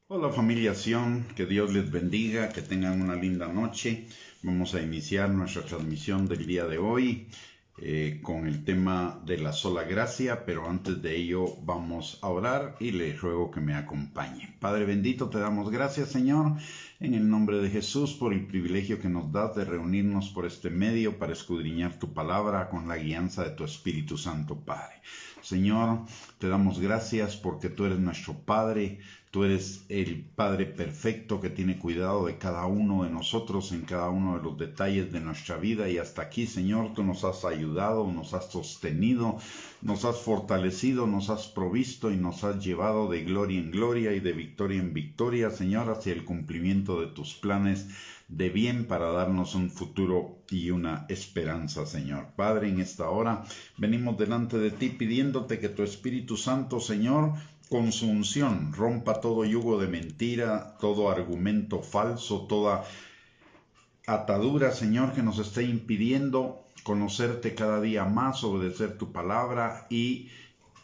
Hola familia Sion, que Dios les bendiga, que tengan una linda noche. Vamos a iniciar nuestra transmisión del día de hoy con el tema de la sola gracia, pero antes de ello vamos a orar y les ruego que me acompañe. Padre bendito, te damos gracias, Señor, en el nombre de Jesús, por el privilegio que nos das de reunirnos por este medio para escudriñar tu palabra con la guianza de tu Espíritu Santo, Padre. Señor, te damos gracias porque tú eres nuestro Padre. Tú eres el Padre perfecto que tiene cuidado de cada uno de nosotros en cada uno de los detalles de nuestra vida. Y hasta aquí, Señor, tú nos has ayudado, nos has sostenido, nos has fortalecido, nos has provisto y nos has llevado de gloria en gloria y de victoria en victoria, Señor, hacia el cumplimiento de tus planes de bien para darnos un futuro y una esperanza, Señor. Padre, en esta hora venimos delante de ti pidiéndote que tu Espíritu Santo, Señor, con su unción rompa todo yugo de mentira, todo argumento falso, toda atadura, Señor, que nos esté impidiendo conocerte cada día más, obedecer tu palabra y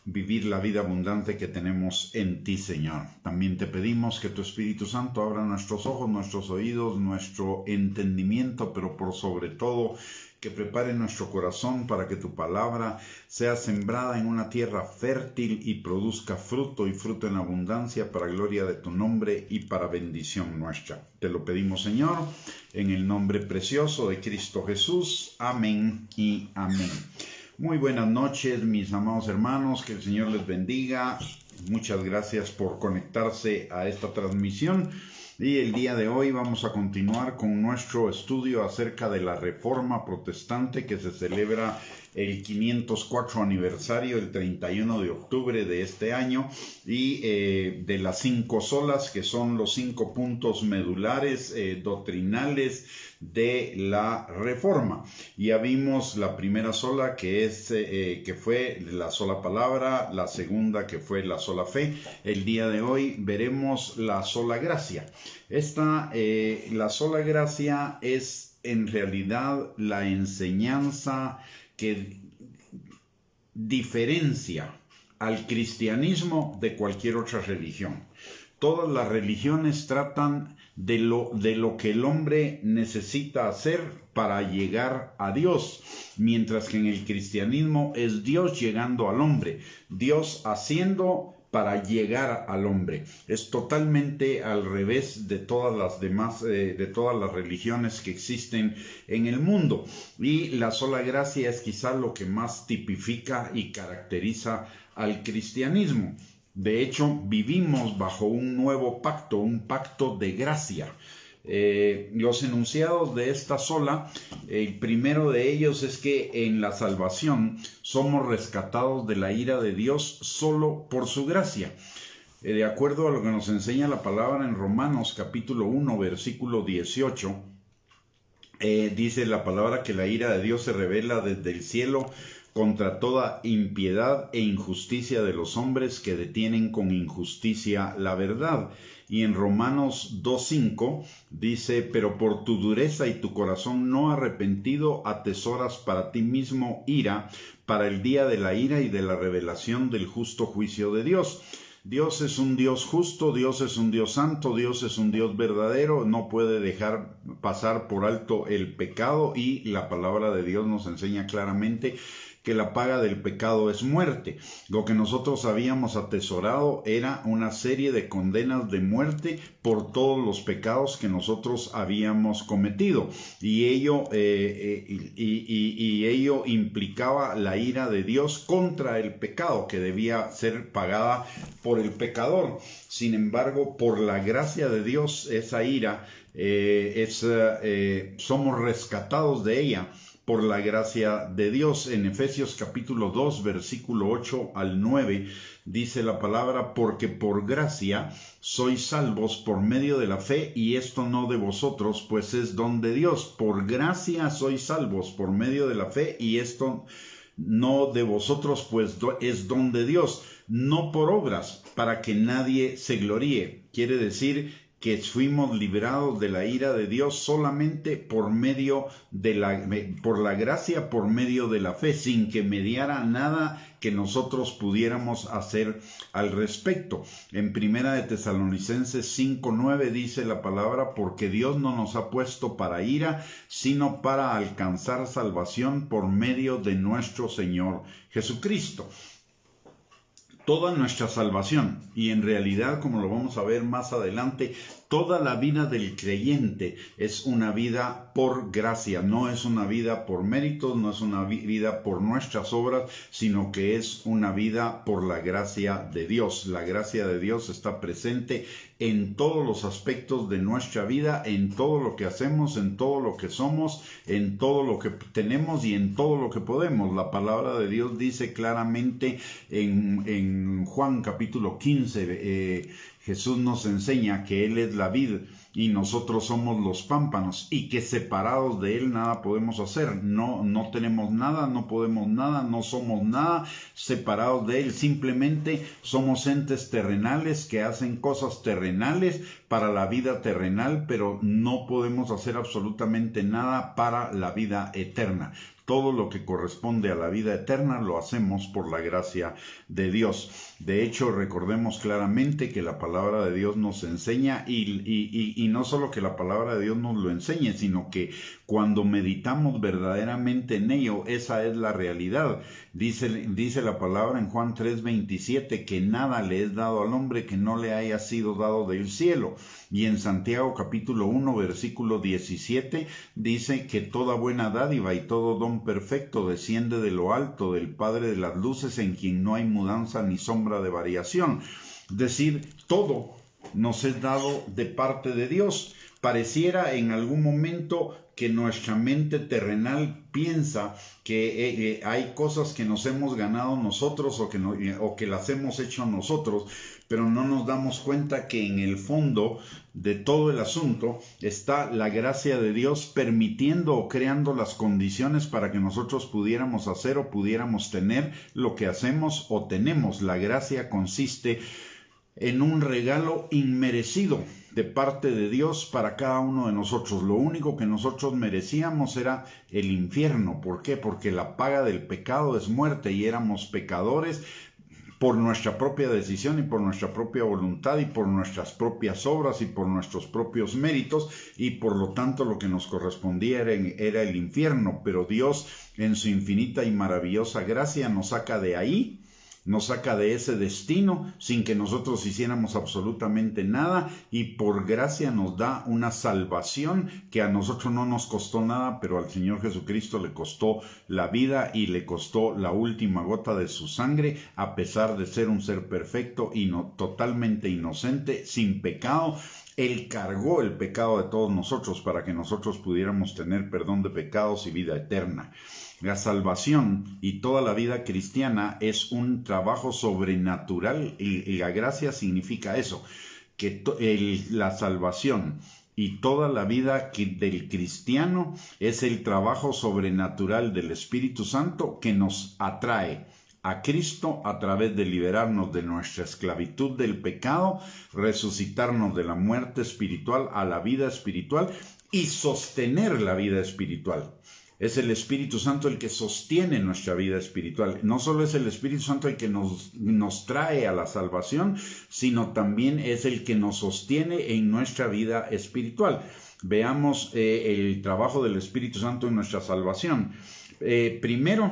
vivir la vida abundante que tenemos en ti, Señor. También te pedimos que tu Espíritu Santo abra nuestros ojos, nuestros oídos, nuestro entendimiento, pero por sobre todo que prepare nuestro corazón para que tu palabra sea sembrada en una tierra fértil y produzca fruto y fruto en abundancia para gloria de tu nombre y para bendición nuestra. Te lo pedimos, Señor, en el nombre precioso de Cristo Jesús. Amén y amén. Muy buenas noches, mis amados hermanos, que el Señor les bendiga. Muchas gracias por conectarse a esta transmisión. Y el día de hoy vamos a continuar con nuestro estudio acerca de la Reforma Protestante que se celebra el 504 aniversario, el 31 de octubre de este año, y de las 5 solas, que son los 5 puntos medulares doctrinales de la Reforma. Ya vimos la primera sola, que fue la sola palabra, la segunda, que fue la sola fe. El día de hoy veremos la sola gracia. La sola gracia es en realidad la enseñanza que diferencia al cristianismo de cualquier otra religión. Todas las religiones tratan de lo que el hombre necesita hacer para llegar a Dios, mientras que en el cristianismo es Dios llegando al hombre, Dios haciendo para llegar al hombre. Es totalmente al revés de todas las demás, de todas las religiones que existen en el mundo. Y la sola gracia es quizá lo que más tipifica y caracteriza al cristianismo. De hecho, vivimos bajo un nuevo pacto, un pacto de gracia. Los enunciados de esta sola, el primero de ellos es que en la salvación somos rescatados de la ira de Dios solo por su gracia. De acuerdo a lo que nos enseña la palabra en Romanos capítulo 1 versículo 18, dice la palabra que la ira de Dios se revela desde el cielo contra toda impiedad e injusticia de los hombres que detienen con injusticia la verdad. Y en Romanos 2:5 dice, pero por tu dureza y tu corazón no arrepentido atesoras para ti mismo ira, para el día de la ira y de la revelación del justo juicio de Dios. Dios es un Dios justo, Dios es un Dios santo, Dios es un Dios verdadero, no puede dejar pasar por alto el pecado, y la palabra de Dios nos enseña claramente que la paga del pecado es muerte. Lo que nosotros habíamos atesorado era una serie de condenas de muerte por todos los pecados que nosotros habíamos cometido, y ello implicaba la ira de Dios contra el pecado, que debía ser pagada por el pecador. Sin embargo, por la gracia de Dios, esa ira somos rescatados de ella por la gracia de Dios. En Efesios capítulo 2 versículo 8 al 9 dice la palabra, porque por gracia sois salvos por medio de la fe, y esto no de vosotros, pues es don de Dios. Por gracia sois salvos por medio de la fe, y esto no de vosotros, pues es don de Dios, no por obras, para que nadie se gloríe. Quiere decir que fuimos librados de la ira de Dios solamente por la gracia, por medio de la fe, sin que mediara nada que nosotros pudiéramos hacer al respecto. En Primera de Tesalonicenses 5:9 dice la palabra: porque Dios no nos ha puesto para ira, sino para alcanzar salvación por medio de nuestro Señor Jesucristo. Toda nuestra salvación, y en realidad, como lo vamos a ver más adelante, toda la vida del creyente es una vida por gracia, no es una vida por méritos, no es una vida por nuestras obras, sino que es una vida por la gracia de Dios. La gracia de Dios está presente en todos los aspectos de nuestra vida, en todo lo que hacemos, en todo lo que somos, en todo lo que tenemos y en todo lo que podemos. La palabra de Dios dice claramente en Juan capítulo 15, Jesús nos enseña que Él es la vid y nosotros somos los pámpanos, y que separados de Él nada podemos hacer. No tenemos nada, no podemos nada, no somos nada separados de Él. Simplemente somos entes terrenales que hacen cosas terrenales para la vida terrenal, pero no podemos hacer absolutamente nada para la vida eterna. Todo lo que corresponde a la vida eterna lo hacemos por la gracia de Dios. De hecho, recordemos claramente que la palabra de Dios nos enseña, y no solo que la palabra de Dios nos lo enseñe, sino que cuando meditamos verdaderamente en ello, esa es la realidad. Dice la palabra en Juan 3:27 que nada le es dado al hombre que no le haya sido dado del cielo. Y en Santiago capítulo 1 versículo 17 dice que toda buena dádiva y todo don perfecto desciende de lo alto, del Padre de las luces, en quien no hay mudanza ni sombra de variación. Es decir, todo nos es dado de parte de Dios. Pareciera en algún momento que nuestra mente terrenal piensa que hay cosas que nos hemos ganado nosotros o que las hemos hecho nosotros, pero no nos damos cuenta que en el fondo de todo el asunto está la gracia de Dios permitiendo o creando las condiciones para que nosotros pudiéramos hacer o pudiéramos tener lo que hacemos o tenemos. La gracia consiste en un regalo inmerecido de parte de Dios para cada uno de nosotros. Lo único que nosotros merecíamos era el infierno. ¿Por qué? Porque la paga del pecado es muerte, y éramos pecadores por nuestra propia decisión y por nuestra propia voluntad y por nuestras propias obras y por nuestros propios méritos, y por lo tanto lo que nos correspondía era el infierno. Pero Dios, en su infinita y maravillosa gracia, nos saca de ahí, nos saca de ese destino sin que nosotros hiciéramos absolutamente nada, y por gracia nos da una salvación que a nosotros no nos costó nada, pero al Señor Jesucristo le costó la vida y le costó la última gota de su sangre, a pesar de ser un ser perfecto y totalmente inocente, sin pecado. Él cargó el pecado de todos nosotros para que nosotros pudiéramos tener perdón de pecados y vida eterna. La salvación y toda la vida cristiana es un trabajo sobrenatural, y la gracia significa eso, que la salvación y toda la vida del cristiano es el trabajo sobrenatural del Espíritu Santo que nos atrae a Cristo a través de liberarnos de nuestra esclavitud del pecado, resucitarnos de la muerte espiritual a la vida espiritual y sostener la vida espiritual. Es el Espíritu Santo el que sostiene nuestra vida espiritual. No solo es el Espíritu Santo el que nos trae a la salvación, sino también es el que nos sostiene en nuestra vida espiritual. Veamos el trabajo del Espíritu Santo en nuestra salvación. Primero,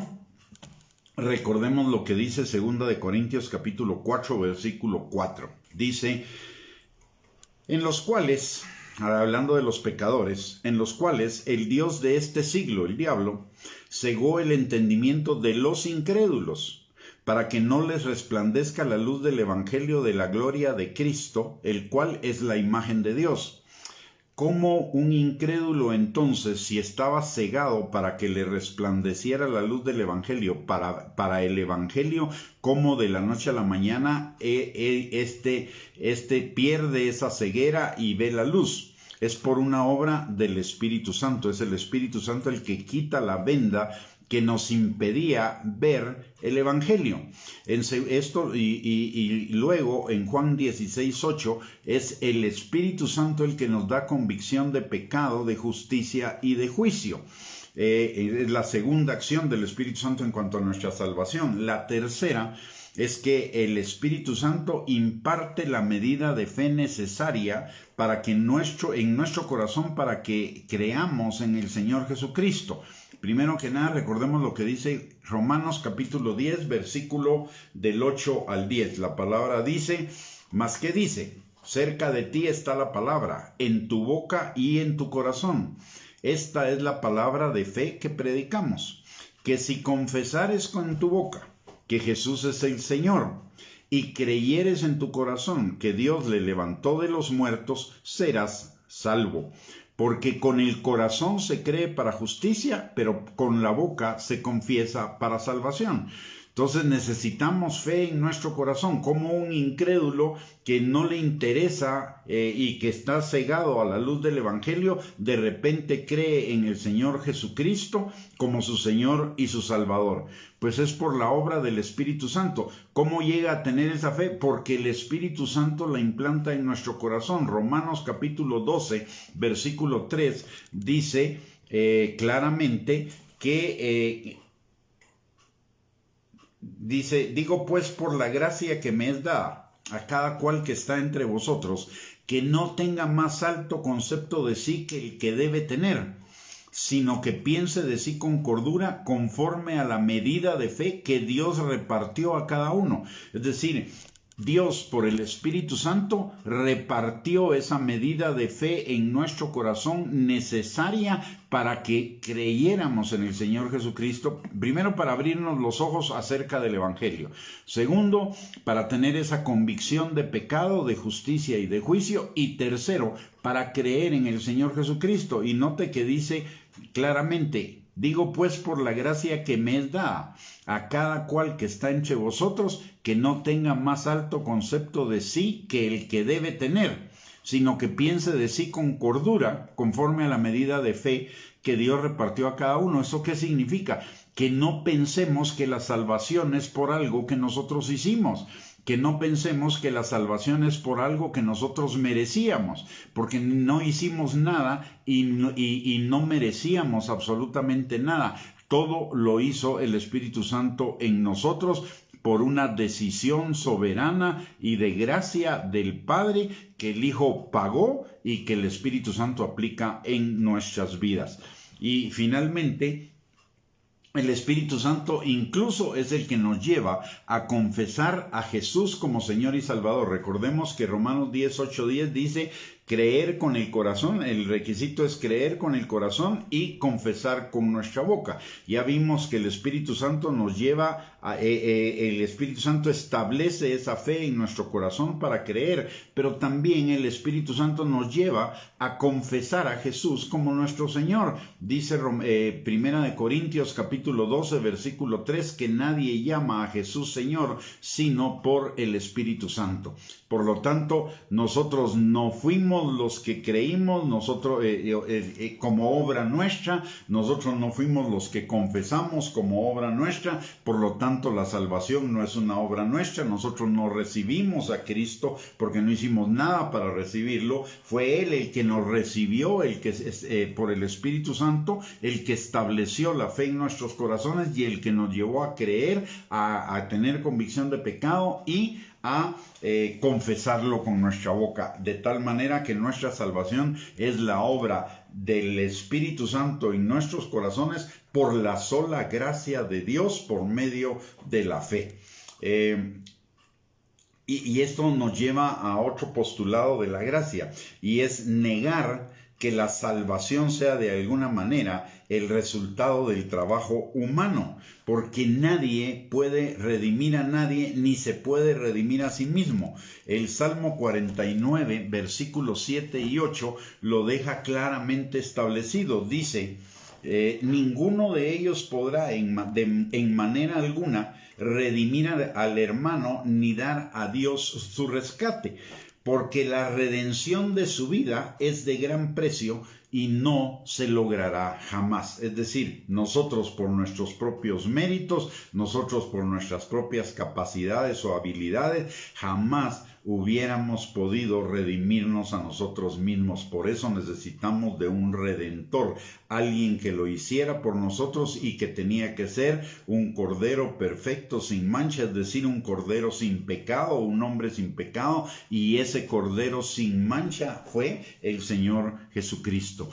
recordemos lo que dice 2 Corintios capítulo 4, versículo 4. Dice, en los cuales, hablando de los pecadores, en los cuales el Dios de este siglo, el diablo, cegó el entendimiento de los incrédulos, para que no les resplandezca la luz del evangelio de la gloria de Cristo, el cual es la imagen de Dios. ¿Cómo un incrédulo entonces, si estaba cegado para que le resplandeciera la luz del evangelio, para el evangelio, cómo de la noche a la mañana este pierde esa ceguera y ve la luz? Es por una obra del Espíritu Santo. Es el Espíritu Santo el que quita la venda que nos impedía ver el Evangelio. Y luego en Juan 16:8 es el Espíritu Santo el que nos da convicción de pecado, de justicia y de juicio. Es la segunda acción del Espíritu Santo en cuanto a nuestra salvación. La tercera es que el Espíritu Santo imparte la medida de fe necesaria para que en nuestro corazón, para que creamos en el Señor Jesucristo. Primero que nada, recordemos lo que dice Romanos capítulo 10, versículo del 8 al 10. La palabra dice, ¿mas qué dice? Cerca de ti está la palabra, en tu boca y en tu corazón. Esta es la palabra de fe que predicamos, que si confesares con tu boca que Jesús es el Señor, y creyeres en tu corazón que Dios le levantó de los muertos, serás salvo. Porque con el corazón se cree para justicia, pero con la boca se confiesa para salvación. Entonces necesitamos fe en nuestro corazón, como un incrédulo que no le interesa y que está cegado a la luz del Evangelio, de repente cree en el Señor Jesucristo como su Señor y su Salvador. Pues es por la obra del Espíritu Santo. ¿Cómo llega a tener esa fe? Porque el Espíritu Santo la implanta en nuestro corazón. Romanos capítulo 12, versículo 3, dice claramente que... Dice, digo pues por la gracia que me es dada a cada cual que está entre vosotros, que no tenga más alto concepto de sí que el que debe tener, sino que piense de sí con cordura conforme a la medida de fe que Dios repartió a cada uno. Es decir, Dios por el Espíritu Santo repartió esa medida de fe en nuestro corazón necesaria para que creyéramos en el Señor Jesucristo. Primero, para abrirnos los ojos acerca del Evangelio. Segundo, para tener esa convicción de pecado, de justicia y de juicio. Y tercero, para creer en el Señor Jesucristo. Y note que dice claramente, digo pues por la gracia que me es dada a cada cual que está entre vosotros, que no tenga más alto concepto de sí que el que debe tener, sino que piense de sí con cordura, conforme a la medida de fe que Dios repartió a cada uno. ¿Eso qué significa? Que no pensemos que la salvación es por algo que nosotros hicimos, que no pensemos que la salvación es por algo que nosotros merecíamos, porque no hicimos nada y no merecíamos absolutamente nada. Todo lo hizo el Espíritu Santo en nosotros por una decisión soberana y de gracia del Padre que el Hijo pagó y que el Espíritu Santo aplica en nuestras vidas. Y finalmente, el Espíritu Santo incluso es el que nos lleva a confesar a Jesús como Señor y Salvador. Recordemos que Romanos 10:8-10 dice creer con el corazón. El requisito es creer con el corazón y confesar con nuestra boca. Ya vimos que el Espíritu Santo nos lleva el Espíritu Santo establece esa fe en nuestro corazón para creer, pero también el Espíritu Santo nos lleva a confesar a Jesús como nuestro Señor. Dice Primera de Corintios capítulo 12 versículo 3 que nadie llama a Jesús Señor sino por el Espíritu Santo. Por lo tanto, nosotros no fuimos los que creímos, nosotros como obra nuestra, nosotros no fuimos los que confesamos como obra nuestra. Por lo tanto, la salvación no es una obra nuestra. Nosotros no recibimos a Cristo porque no hicimos nada para recibirlo. Fue Él el que nos recibió, el que por el Espíritu Santo, el que estableció la fe en nuestros corazones y el que nos llevó a creer, a tener convicción de pecado y a confesarlo con nuestra boca, de tal manera que nuestra salvación es la obra del Espíritu Santo en nuestros corazones por la sola gracia de Dios por medio de la fe. Y esto nos lleva a otro postulado de la gracia, y es negar que la salvación sea de alguna manera el resultado del trabajo humano, porque nadie puede redimir a nadie ni se puede redimir a sí mismo. El Salmo 49, versículos 7 y 8 lo deja claramente establecido. Dice, ninguno de ellos podrá en manera alguna redimir al hermano ni dar a Dios su rescate. porque la redención de su vida es de gran precio y no se logrará jamás. Es decir, nosotros por nuestros propios méritos, nosotros por nuestras propias capacidades o habilidades, jamás hubiéramos podido redimirnos a nosotros mismos. Por eso necesitamos de un redentor, alguien que lo hiciera por nosotros y que tenía que ser un cordero perfecto, sin mancha, es decir, un cordero sin pecado, un hombre sin pecado, y ese cordero sin mancha fue el Señor Jesucristo.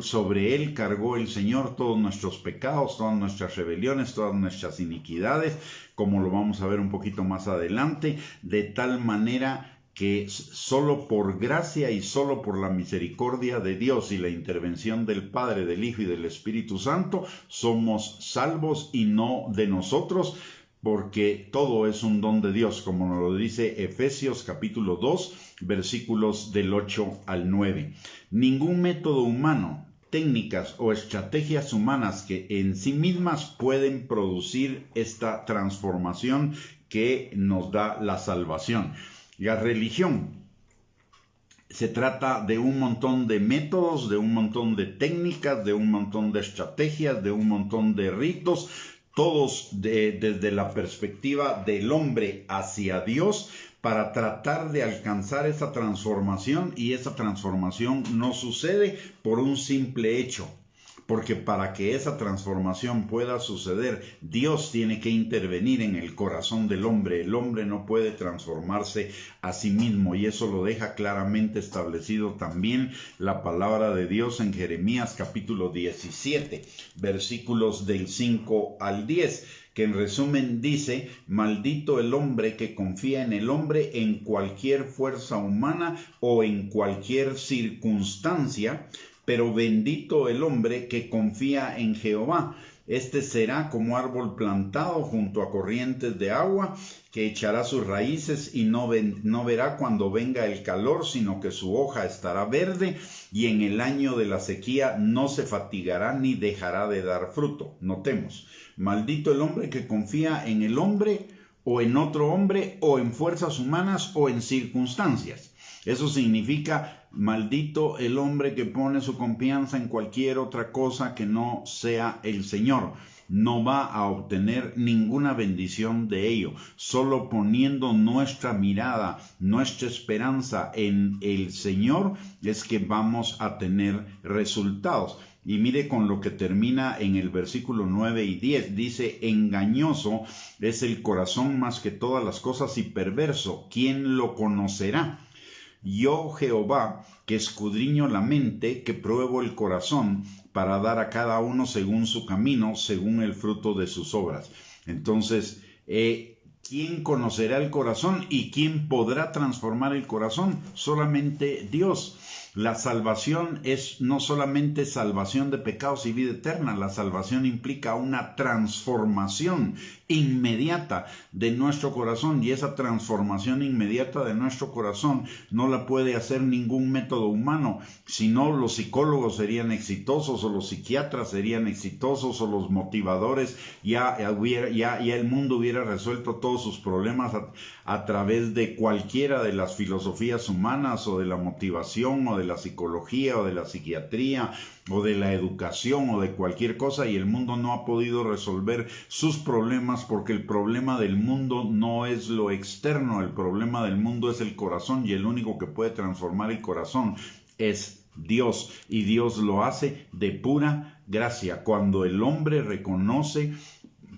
Sobre él cargó el Señor todos nuestros pecados, todas nuestras rebeliones, todas nuestras iniquidades, como lo vamos a ver un poquito más adelante, de tal manera que solo por gracia y solo por la misericordia de Dios y la intervención del Padre, del Hijo y del Espíritu Santo, somos salvos y no de nosotros, porque todo es un don de Dios, como nos lo dice Efesios capítulo 2, versículos del 8 al 9. Ningún método humano, técnicas o estrategias humanas que en sí mismas pueden producir esta transformación que nos da la salvación. La religión se trata de un montón de métodos, de un montón de técnicas, de un montón de estrategias, de un montón de ritos, todos desde la perspectiva del hombre hacia Dios, para tratar de alcanzar esa transformación, y esa transformación no sucede por un simple hecho, porque para que esa transformación pueda suceder, Dios tiene que intervenir en el corazón del hombre. El hombre no puede transformarse a sí mismo, y eso lo deja claramente establecido también la palabra de Dios en Jeremías capítulo 17, versículos del 5 al 10, que en resumen dice: maldito el hombre que confía en el hombre en cualquier fuerza humana o en cualquier circunstancia, pero bendito el hombre que confía en Jehová. Este será como árbol plantado junto a corrientes de agua, que echará sus raíces y no verá cuando venga el calor, sino que su hoja estará verde, y en el año de la sequía no se fatigará ni dejará de dar fruto. Notemos: maldito el hombre que confía en el hombre o en otro hombre o en fuerzas humanas o en circunstancias. Eso significa: maldito el hombre que pone su confianza en cualquier otra cosa que no sea el Señor. No va a obtener ninguna bendición de ello. Solo poniendo nuestra mirada, nuestra esperanza en el Señor es que vamos a tener resultados. Y mire con lo que termina en el versículo 9 y 10. Dice: engañoso es el corazón más que todas las cosas y perverso. ¿Quién lo conocerá? Yo, Jehová, que escudriño la mente, que pruebo el corazón, para dar a cada uno según su camino, según el fruto de sus obras. Entonces, ¿quién conocerá el corazón y quién podrá transformar el corazón? Solamente Dios. La salvación es no solamente salvación de pecados y vida eterna. La salvación implica una transformación inmediata de nuestro corazón, y esa transformación inmediata de nuestro corazón no la puede hacer ningún método humano. Si no, los psicólogos serían exitosos, o los psiquiatras serían exitosos, o los motivadores, ya el mundo hubiera resuelto todos sus problemas a través de cualquiera de las filosofías humanas, o de la motivación, o de la psicología, o de la psiquiatría, o de la educación, o de cualquier cosa, y el mundo no ha podido resolver sus problemas, porque el problema del mundo no es lo externo, el problema del mundo es el corazón, y el único que puede transformar el corazón es Dios, y Dios lo hace de pura gracia. Cuando el hombre reconoce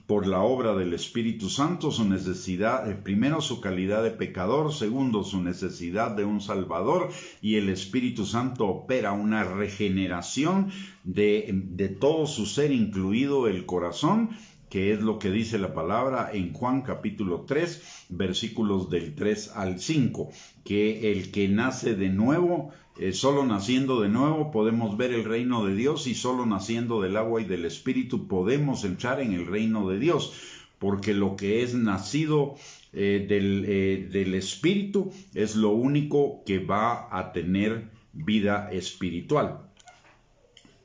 por la obra del Espíritu Santo su necesidad, primero su calidad de pecador, segundo su necesidad de un Salvador, y el Espíritu Santo opera una regeneración de todo su ser, incluido el corazón, que es lo que dice la palabra en Juan capítulo 3, versículos del 3 al 5, que el que nace de nuevo, solo naciendo de nuevo podemos ver el reino de Dios, y solo naciendo del agua y del Espíritu podemos entrar en el reino de Dios, porque lo que es nacido del Espíritu es lo único que va a tener vida espiritual.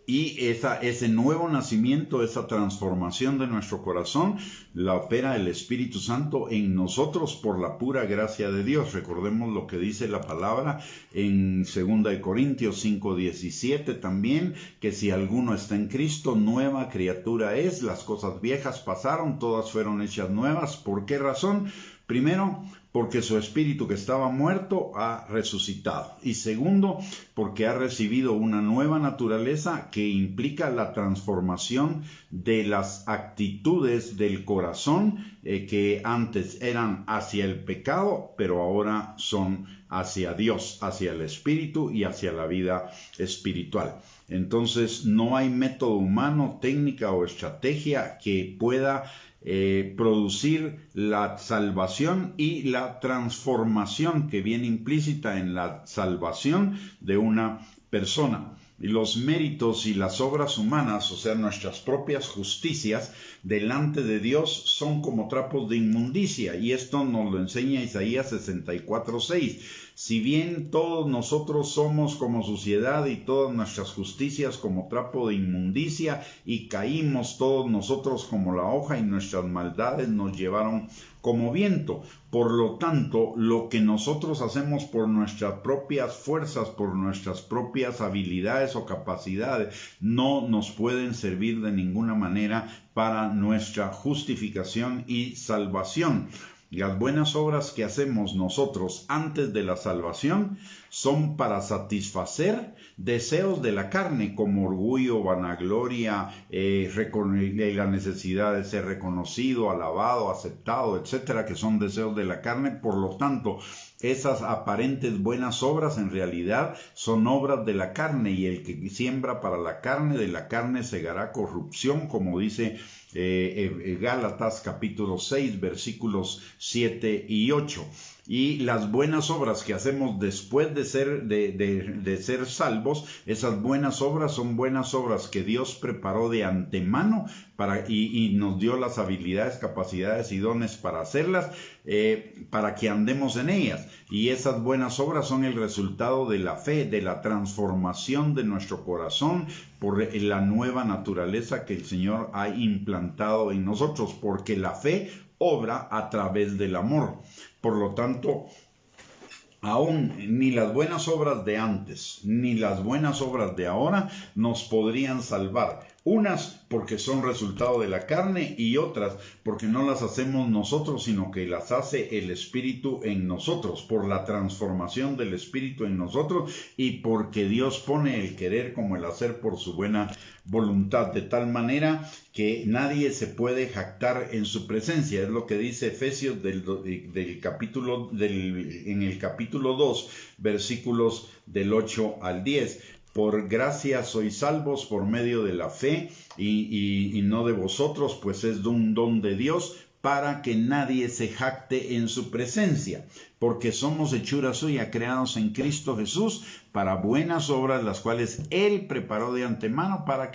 Y ese nuevo nacimiento, esa transformación de nuestro corazón, la opera el Espíritu Santo en nosotros por la pura gracia de Dios. Recordemos lo que dice la palabra en 2 Corintios 5:17 también, que si alguno está en Cristo, nueva criatura es, las cosas viejas pasaron, todas fueron hechas nuevas. ¿Por qué razón? Primero, porque su espíritu que estaba muerto ha resucitado. Y segundo, porque ha recibido una nueva naturaleza que implica la transformación de las actitudes del corazón que antes eran hacia el pecado, pero ahora son hacia Dios, hacia el espíritu y hacia la vida espiritual. Entonces, no hay método humano, técnica o estrategia que pueda producir la salvación y la transformación que viene implícita en la salvación de una persona. Y los méritos y las obras humanas, o sea, nuestras propias justicias, delante de Dios son como trapos de inmundicia. Y esto nos lo enseña Isaías 64:6. Si bien todos nosotros somos como suciedad y todas nuestras justicias como trapo de inmundicia, y caímos todos nosotros como la hoja y nuestras maldades nos llevaron como viento. Por lo tanto, lo que nosotros hacemos por nuestras propias fuerzas, por nuestras propias habilidades o capacidades, no nos pueden servir de ninguna manera para nuestra justificación y salvación. Las buenas obras que hacemos nosotros antes de la salvación son para satisfacer deseos de la carne, como orgullo, vanagloria, la necesidad de ser reconocido, alabado, aceptado, etcétera, que son deseos de la carne. Por lo tanto, esas aparentes buenas obras en realidad son obras de la carne, y el que siembra para la carne, de la carne segará corrupción, como dice Gálatas capítulo 6 versículos 7 y 8. Y las buenas obras que hacemos después de ser salvos, esas buenas obras son buenas obras que Dios preparó de antemano y nos dio las habilidades, capacidades y dones para hacerlas, para que andemos en ellas. Y esas buenas obras son el resultado de la fe, de la transformación de nuestro corazón por la nueva naturaleza que el Señor ha implantado en nosotros, porque la fe obra a través del amor. Por lo tanto, aún ni las buenas obras de antes ni las buenas obras de ahora nos podrían salvar. Unas porque son resultado de la carne, y otras porque no las hacemos nosotros, sino que las hace el Espíritu en nosotros, por la transformación del Espíritu en nosotros, y porque Dios pone el querer como el hacer por su buena voluntad, de tal manera que nadie se puede jactar en su presencia. Es lo que dice Efesios en el capítulo 2, versículos del 8 al 10. Por gracia sois salvos por medio de la fe, y no de vosotros, pues es un don de Dios, para que nadie se jacte en su presencia, porque somos hechura suya, creados en Cristo Jesús para buenas obras, las cuales Él preparó de antemano para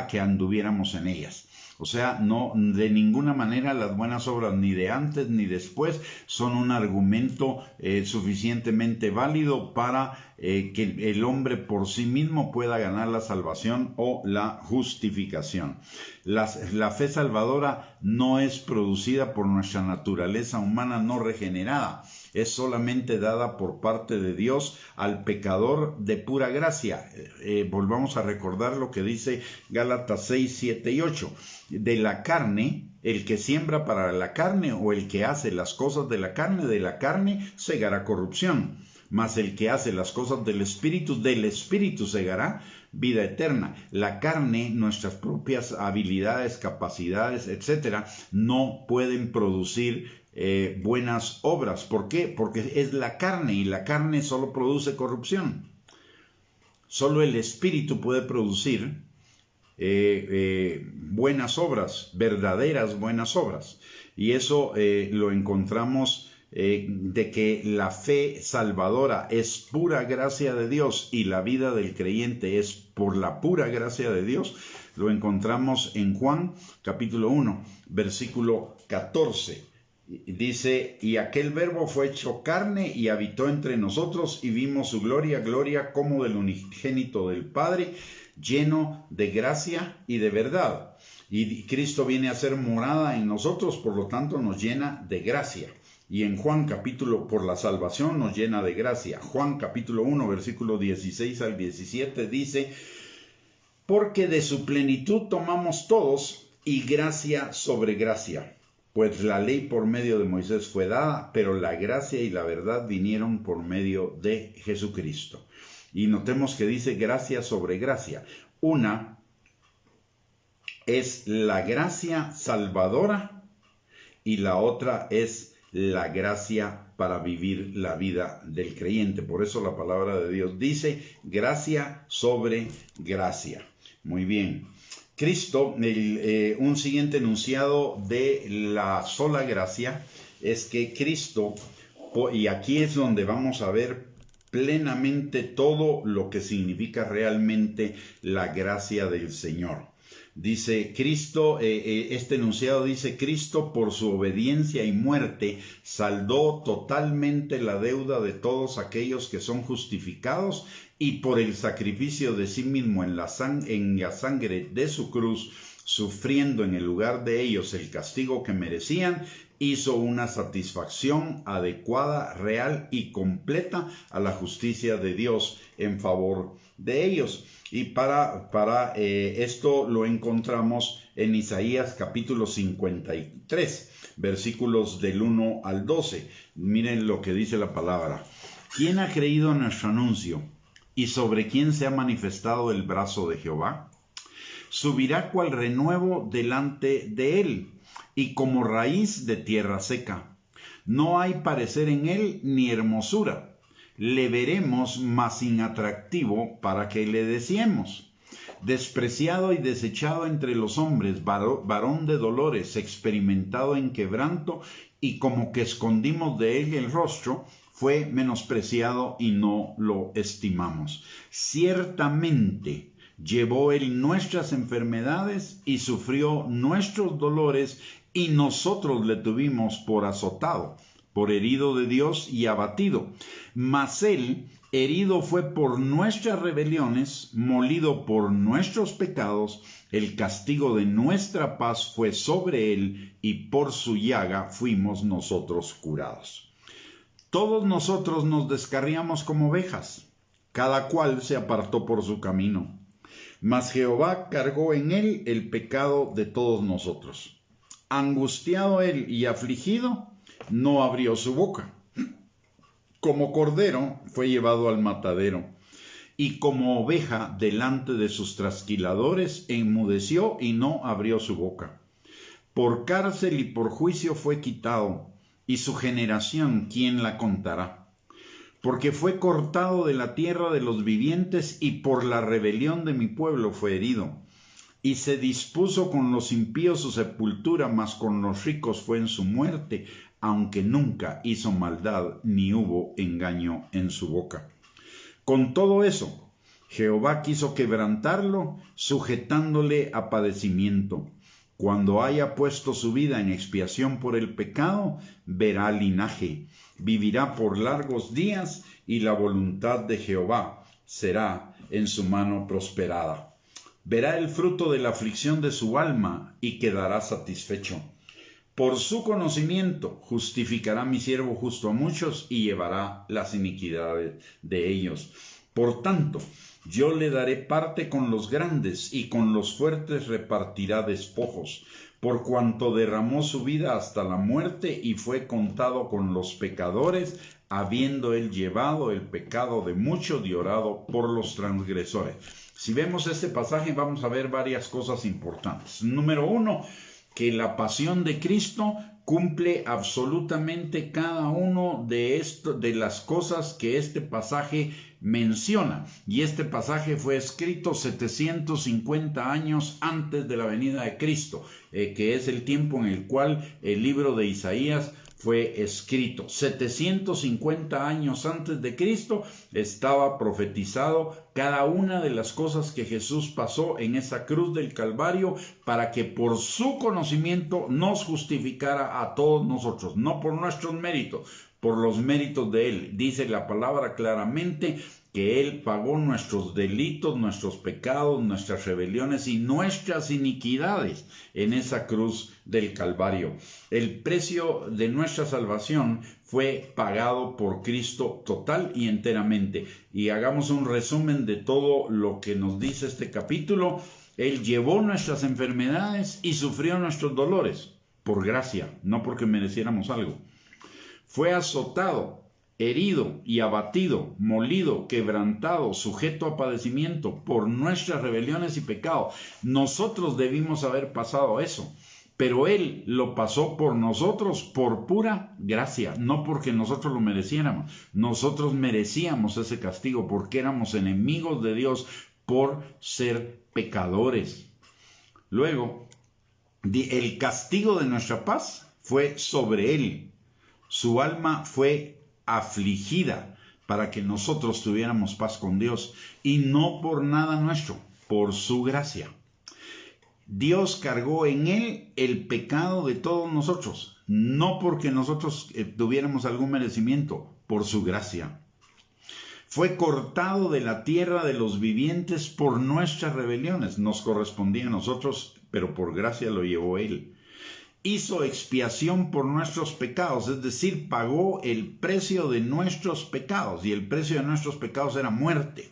que anduviéramos en ellas. O sea, no, de ninguna manera las buenas obras, ni de antes ni después, son un argumento suficientemente válido para que el hombre por sí mismo pueda ganar la salvación o la justificación. La fe salvadora no es producida por nuestra naturaleza humana no regenerada. Es solamente dada por parte de Dios al pecador de pura gracia. Volvamos a recordar lo que dice Gálatas 6, 7 y 8. De la carne, el que siembra para la carne, o el que hace las cosas de la carne segará corrupción. Mas el que hace las cosas del Espíritu segará vida eterna. La carne, nuestras propias habilidades, capacidades, etcétera, no pueden producir buenas obras. ¿Por qué? Porque es la carne, y la carne solo produce corrupción. Solo el Espíritu puede producir buenas obras, verdaderas buenas obras. Y eso lo encontramos de que la fe salvadora es pura gracia de Dios, y la vida del creyente es por la pura gracia de Dios. Lo encontramos en Juan capítulo 1, versículo 14. Dice, y aquel verbo fue hecho carne y habitó entre nosotros y vimos su gloria, gloria como del unigénito del Padre, lleno de gracia y de verdad. Y Cristo viene a ser morada en nosotros, por lo tanto nos llena de gracia. Y en Juan capítulo, por la salvación nos llena de gracia. Juan capítulo 1, versículo 16 al 17 dice, porque de su plenitud tomamos todos y gracia sobre gracia. Pues la ley por medio de Moisés fue dada, pero la gracia y la verdad vinieron por medio de Jesucristo. Y notemos que dice gracia sobre gracia. Una es la gracia salvadora y la otra es la gracia para vivir la vida del creyente. Por eso la palabra de Dios dice gracia sobre gracia. Muy bien. Cristo, un siguiente enunciado de la sola gracia es que Cristo, y aquí es donde vamos a ver plenamente todo lo que significa realmente la gracia del Señor. Dice Cristo, este enunciado dice, Cristo por su obediencia y muerte saldó totalmente la deuda de todos aquellos que son justificados y por el sacrificio de sí mismo en la sangre de su cruz, sufriendo en el lugar de ellos el castigo que merecían, hizo una satisfacción adecuada, real y completa a la justicia de Dios en favor de ellos. Y para esto lo encontramos en Isaías capítulo 53, versículos del 1 al 12. Miren lo que dice la palabra. ¿Quién ha creído en nuestro anuncio? ¿Y sobre quién se ha manifestado el brazo de Jehová? Subirá cual renuevo delante de él, y como raíz de tierra seca. No hay parecer en él ni hermosura. Le veremos más inatractivo para que le deseemos. Despreciado y desechado entre los hombres, varón de dolores, experimentado en quebranto, y como que escondimos de él el rostro, fue menospreciado y no lo estimamos. Ciertamente llevó él nuestras enfermedades y sufrió nuestros dolores, y nosotros le tuvimos por azotado, por herido de Dios y abatido. Mas él herido fue por nuestras rebeliones, molido por nuestros pecados, el castigo de nuestra paz fue sobre él, y por su llaga fuimos nosotros curados. Todos nosotros nos descarriamos como ovejas, cada cual se apartó por su camino. Mas Jehová cargó en él el pecado de todos nosotros. Angustiado él y afligido, no abrió su boca. Como cordero fue llevado al matadero, y como oveja delante de sus trasquiladores enmudeció y no abrió su boca. Por cárcel y por juicio fue quitado, y su generación, ¿quién la contará? Porque fue cortado de la tierra de los vivientes, y por la rebelión de mi pueblo fue herido. Y se dispuso con los impíos su sepultura, mas con los ricos fue en su muerte, aunque nunca hizo maldad, ni hubo engaño en su boca. Con todo eso, Jehová quiso quebrantarlo, sujetándole a padecimiento. Cuando haya puesto su vida en expiación por el pecado, verá linaje, vivirá por largos días, y la voluntad de Jehová será en su mano prosperada. Verá el fruto de la aflicción de su alma, y quedará satisfecho. Por su conocimiento justificará mi siervo justo a muchos, y llevará las iniquidades de ellos. Por tanto, yo le daré parte con los grandes, y con los fuertes repartirá despojos, por cuanto derramó su vida hasta la muerte, y fue contado con los pecadores, habiendo él llevado el pecado de muchos y orado por los transgresores. Si vemos este pasaje, vamos a ver varias cosas importantes. Número 1, que la pasión de Cristo cumple absolutamente cada uno de las cosas que este pasaje menciona. Y este pasaje fue escrito 750 años antes de la venida de Cristo, que es el tiempo en el cual el libro de Isaías fue escrito. 750 años antes de Cristo estaba profetizado cada una de las cosas que Jesús pasó en esa cruz del Calvario para que por su conocimiento nos justificara a todos nosotros, no por nuestros méritos, por los méritos de Él. Dice la palabra claramente que Él pagó nuestros delitos, nuestros pecados, nuestras rebeliones y nuestras iniquidades en esa cruz del Calvario. El precio de nuestra salvación fue pagado por Cristo total y enteramente. Y hagamos un resumen de todo lo que nos dice este capítulo. Él llevó nuestras enfermedades y sufrió nuestros dolores, por gracia, no porque mereciéramos algo. Fue azotado, herido y abatido, molido, quebrantado, sujeto a padecimiento por nuestras rebeliones y pecados. Nosotros debimos haber pasado eso, pero Él lo pasó por nosotros por pura gracia, no porque nosotros lo mereciéramos. Nosotros merecíamos ese castigo porque éramos enemigos de Dios por ser pecadores. Luego, el castigo de nuestra paz fue sobre Él. Su alma fue afligida para que nosotros tuviéramos paz con Dios, y no por nada nuestro, por su gracia. Dios cargó en Él el pecado de todos nosotros, no porque nosotros tuviéramos algún merecimiento, por su gracia. Fue cortado de la tierra de los vivientes por nuestras rebeliones. Nos correspondía a nosotros, pero por gracia lo llevó Él. Hizo expiación por nuestros pecados, es decir, pagó el precio de nuestros pecados, y el precio de nuestros pecados era muerte.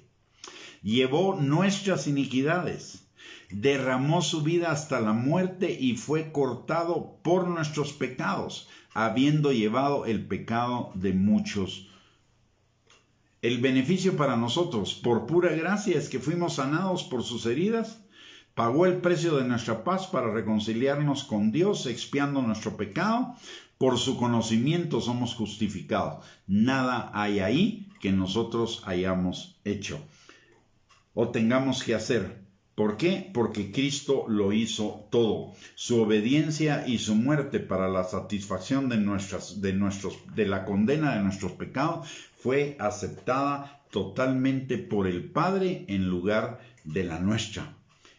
Llevó nuestras iniquidades, derramó su vida hasta la muerte y fue cortado por nuestros pecados, habiendo llevado el pecado de muchos. El beneficio para nosotros, por pura gracia, es que fuimos sanados por sus heridas. Pagó el precio de nuestra paz para reconciliarnos con Dios, expiando nuestro pecado. Por su conocimiento somos justificados. Nada hay ahí que nosotros hayamos hecho o tengamos que hacer. ¿Por qué? Porque Cristo lo hizo todo. Su obediencia y su muerte para la satisfacción de la condena de nuestros pecados fue aceptada totalmente por el Padre en lugar de la nuestra.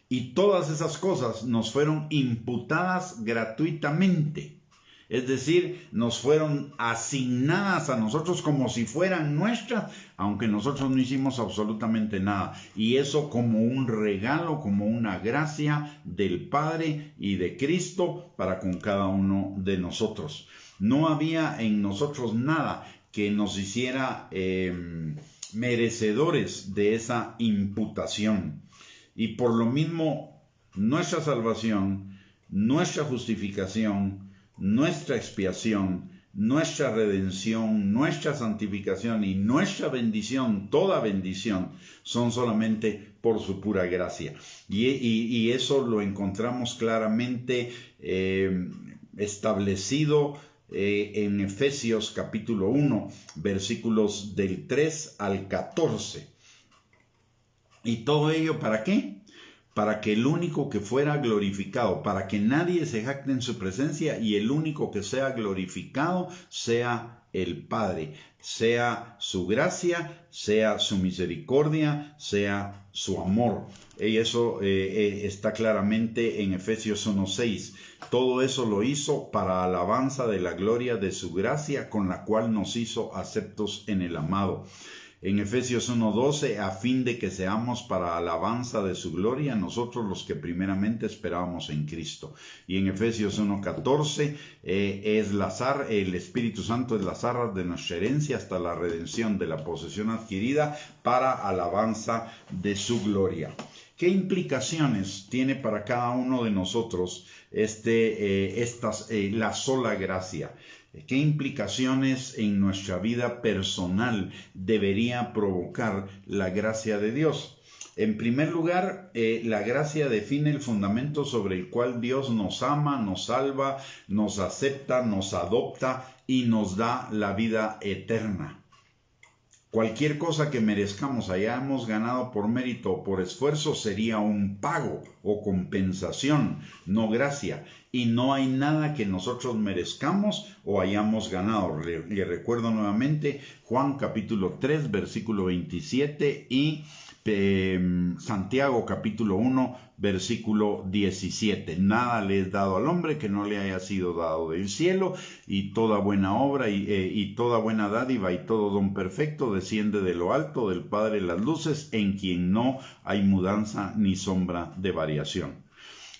Y todas esas cosas nos fueron imputadas gratuitamente. Es decir, nos fueron asignadas a nosotros como si fueran nuestras, aunque nosotros no hicimos absolutamente nada. Y eso como un regalo, como una gracia del Padre y de Cristo para con cada uno de nosotros. No había en nosotros nada que nos hiciera merecedores de esa imputación. Y por lo mismo, nuestra salvación, nuestra justificación, nuestra expiación, nuestra redención, nuestra santificación y nuestra bendición, toda bendición, son solamente por su pura gracia. Y eso lo encontramos claramente establecido en Efesios capítulo 1, versículos del 3 al 14. ¿Y todo ello para qué? Para que el único que fuera glorificado, para que nadie se jacte en su presencia, y el único que sea glorificado sea el Padre, sea su gracia, sea su misericordia, sea su amor. Y eso está claramente en Efesios 1:6. Todo eso lo hizo para alabanza de la gloria de su gracia, con la cual nos hizo aceptos en el amado. En Efesios 1:12, a fin de que seamos para alabanza de su gloria, nosotros los que primeramente esperábamos en Cristo. Y en Efesios 1:14, el Espíritu Santo es las arras de nuestra herencia hasta la redención de la posesión adquirida para alabanza de su gloria. ¿Qué implicaciones tiene para cada uno de nosotros la sola gracia? ¿Qué implicaciones en nuestra vida personal debería provocar la gracia de Dios? En primer lugar, la gracia define el fundamento sobre el cual Dios nos ama, nos salva, nos acepta, nos adopta y nos da la vida eterna. Cualquier cosa que merezcamos, hayamos ganado por mérito o por esfuerzo, sería un pago o compensación, no gracia. y no hay nada que nosotros merezcamos o hayamos ganado. Le recuerdo nuevamente Juan capítulo 3, versículo 27 y Santiago capítulo 1, versículo 17. Nada le es dado al hombre que no le haya sido dado del cielo, y toda buena obra y toda buena dádiva y todo don perfecto desciende de lo alto del Padre de las luces, en quien no hay mudanza ni sombra de variación.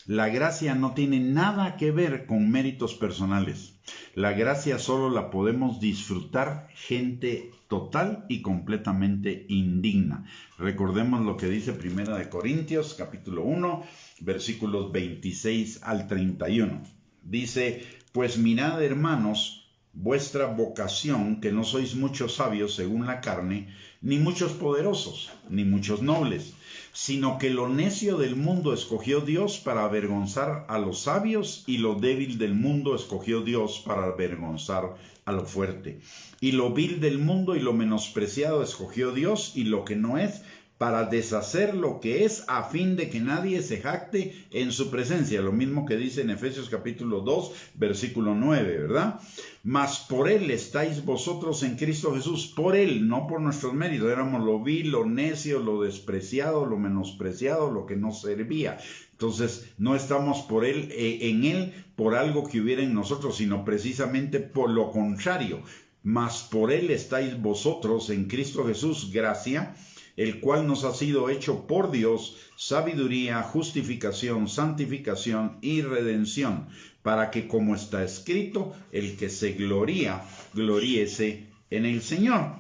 La gracia no tiene nada que ver con méritos personales. La gracia solo la podemos disfrutar gente total y completamente indigna. Recordemos lo que dice 1 Corintios capítulo 1, versículos 26 al 31. Dice: pues mirad, hermanos, vuestra vocación, que no sois muchos sabios según la carne, ni muchos poderosos, ni muchos nobles, sino que lo necio del mundo escogió Dios para avergonzar a los sabios, y lo débil del mundo escogió Dios para avergonzar a lo fuerte. Y lo vil del mundo y lo menospreciado escogió Dios, y lo que no es, para deshacer lo que es, a fin de que nadie se jacte en su presencia. Lo mismo que dice en Efesios capítulo 2, versículo 9, ¿verdad? Mas por Él estáis vosotros en Cristo Jesús. Por Él, no por nuestros méritos. Éramos lo vil, lo necio, lo despreciado, lo menospreciado, lo que no servía. Entonces, no estamos por Él, en Él, por algo que hubiera en nosotros, sino precisamente por lo contrario. Mas por Él estáis vosotros en Cristo Jesús, gracia, el cual nos ha sido hecho por Dios, sabiduría, justificación, santificación y redención, para que, como está escrito, el que se gloría, gloríese en el Señor.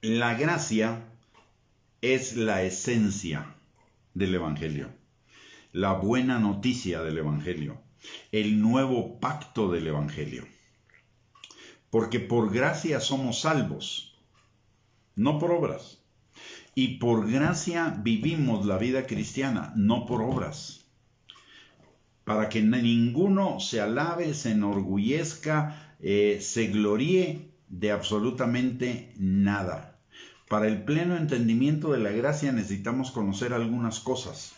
La gracia es la esencia del Evangelio, la buena noticia del Evangelio, el nuevo pacto del Evangelio. Porque por gracia somos salvos, no por obras. Y por gracia vivimos la vida cristiana, no por obras. Para que ninguno se alabe, se enorgullezca, se gloríe de absolutamente nada. Para el pleno entendimiento de la gracia necesitamos conocer algunas cosas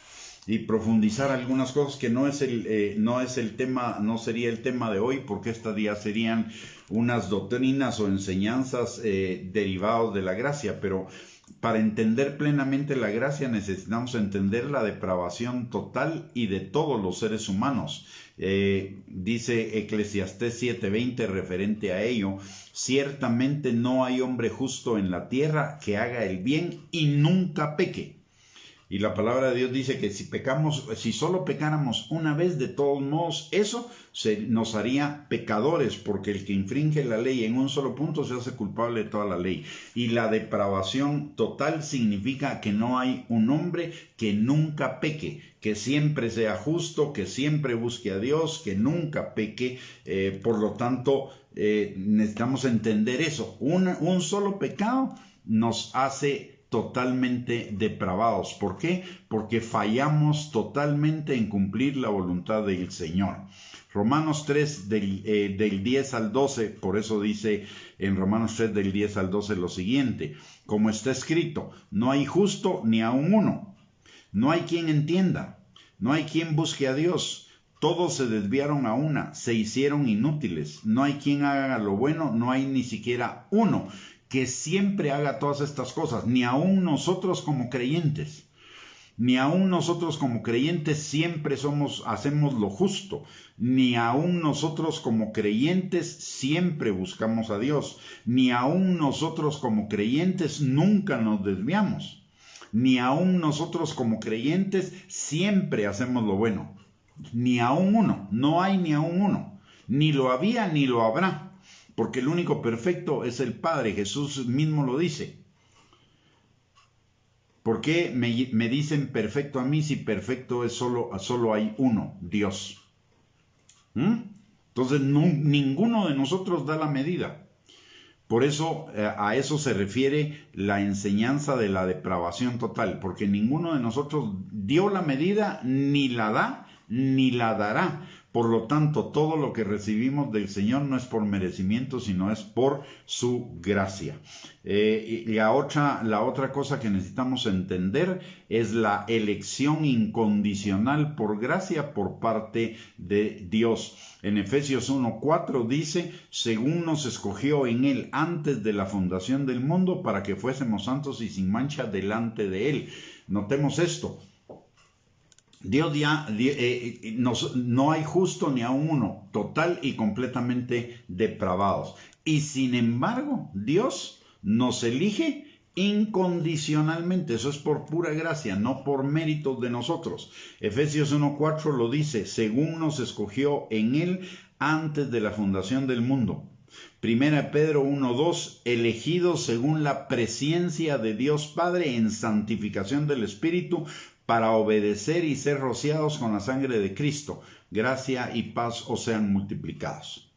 y profundizar algunas cosas que no sería el tema de hoy, porque estos días serían unas doctrinas o enseñanzas derivadas de la gracia, pero para entender plenamente la gracia necesitamos entender la depravación total y de todos los seres humanos. Dice Eclesiastés 7:20 referente a ello: ciertamente no hay hombre justo en la tierra que haga el bien y nunca peque. Y la palabra de Dios dice que si solo pecáramos una vez, de todos modos, eso nos haría pecadores, porque el que infringe la ley en un solo punto se hace culpable de toda la ley. Y la depravación total significa que no hay un hombre que nunca peque, que siempre sea justo, que siempre busque a Dios, que nunca peque. Por lo tanto, necesitamos entender eso. Un solo pecado nos hace totalmente depravados. ¿Por qué? Porque fallamos totalmente en cumplir la voluntad del Señor. Romanos 3 del 10 al 12, por eso dice en Romanos 3 del 10 al 12 lo siguiente: como está escrito, no hay justo ni aun uno, no hay quien entienda, no hay quien busque a Dios. Todos se desviaron a una, se hicieron inútiles, no hay quien haga lo bueno, no hay ni siquiera uno que siempre haga todas estas cosas. Ni aún nosotros como creyentes, siempre hacemos lo justo. Ni aún nosotros como creyentes siempre buscamos a Dios. Ni aún nosotros como creyentes nunca nos desviamos. Ni aún nosotros como creyentes siempre hacemos lo bueno. Ni aún uno, no hay ni aún uno. Ni lo había ni lo habrá. Porque el único perfecto es el Padre. Jesús mismo lo dice. ¿Por qué me dicen perfecto a mí si perfecto es solo hay uno, Dios? Entonces ninguno de nosotros da la medida. Por eso a eso se refiere la enseñanza de la depravación total. Porque ninguno de nosotros dio la medida, ni la da, ni la dará. Por lo tanto, todo lo que recibimos del Señor no es por merecimiento, sino es por su gracia. Y la otra cosa que necesitamos entender es la elección incondicional por gracia por parte de Dios. En Efesios 1:4 dice, según nos escogió en Él antes de la fundación del mundo para que fuésemos santos y sin mancha delante de Él. Notemos esto. Dios no hay justo ni aun uno, total y completamente depravados. Y sin embargo, Dios nos elige incondicionalmente. Eso es por pura gracia, no por méritos de nosotros. Efesios 1:4 lo dice, según nos escogió en Él antes de la fundación del mundo. Primera Pedro 1:2, elegidos según la presciencia de Dios Padre en santificación del Espíritu, para obedecer y ser rociados con la sangre de Cristo. Gracia y paz os sean multiplicados.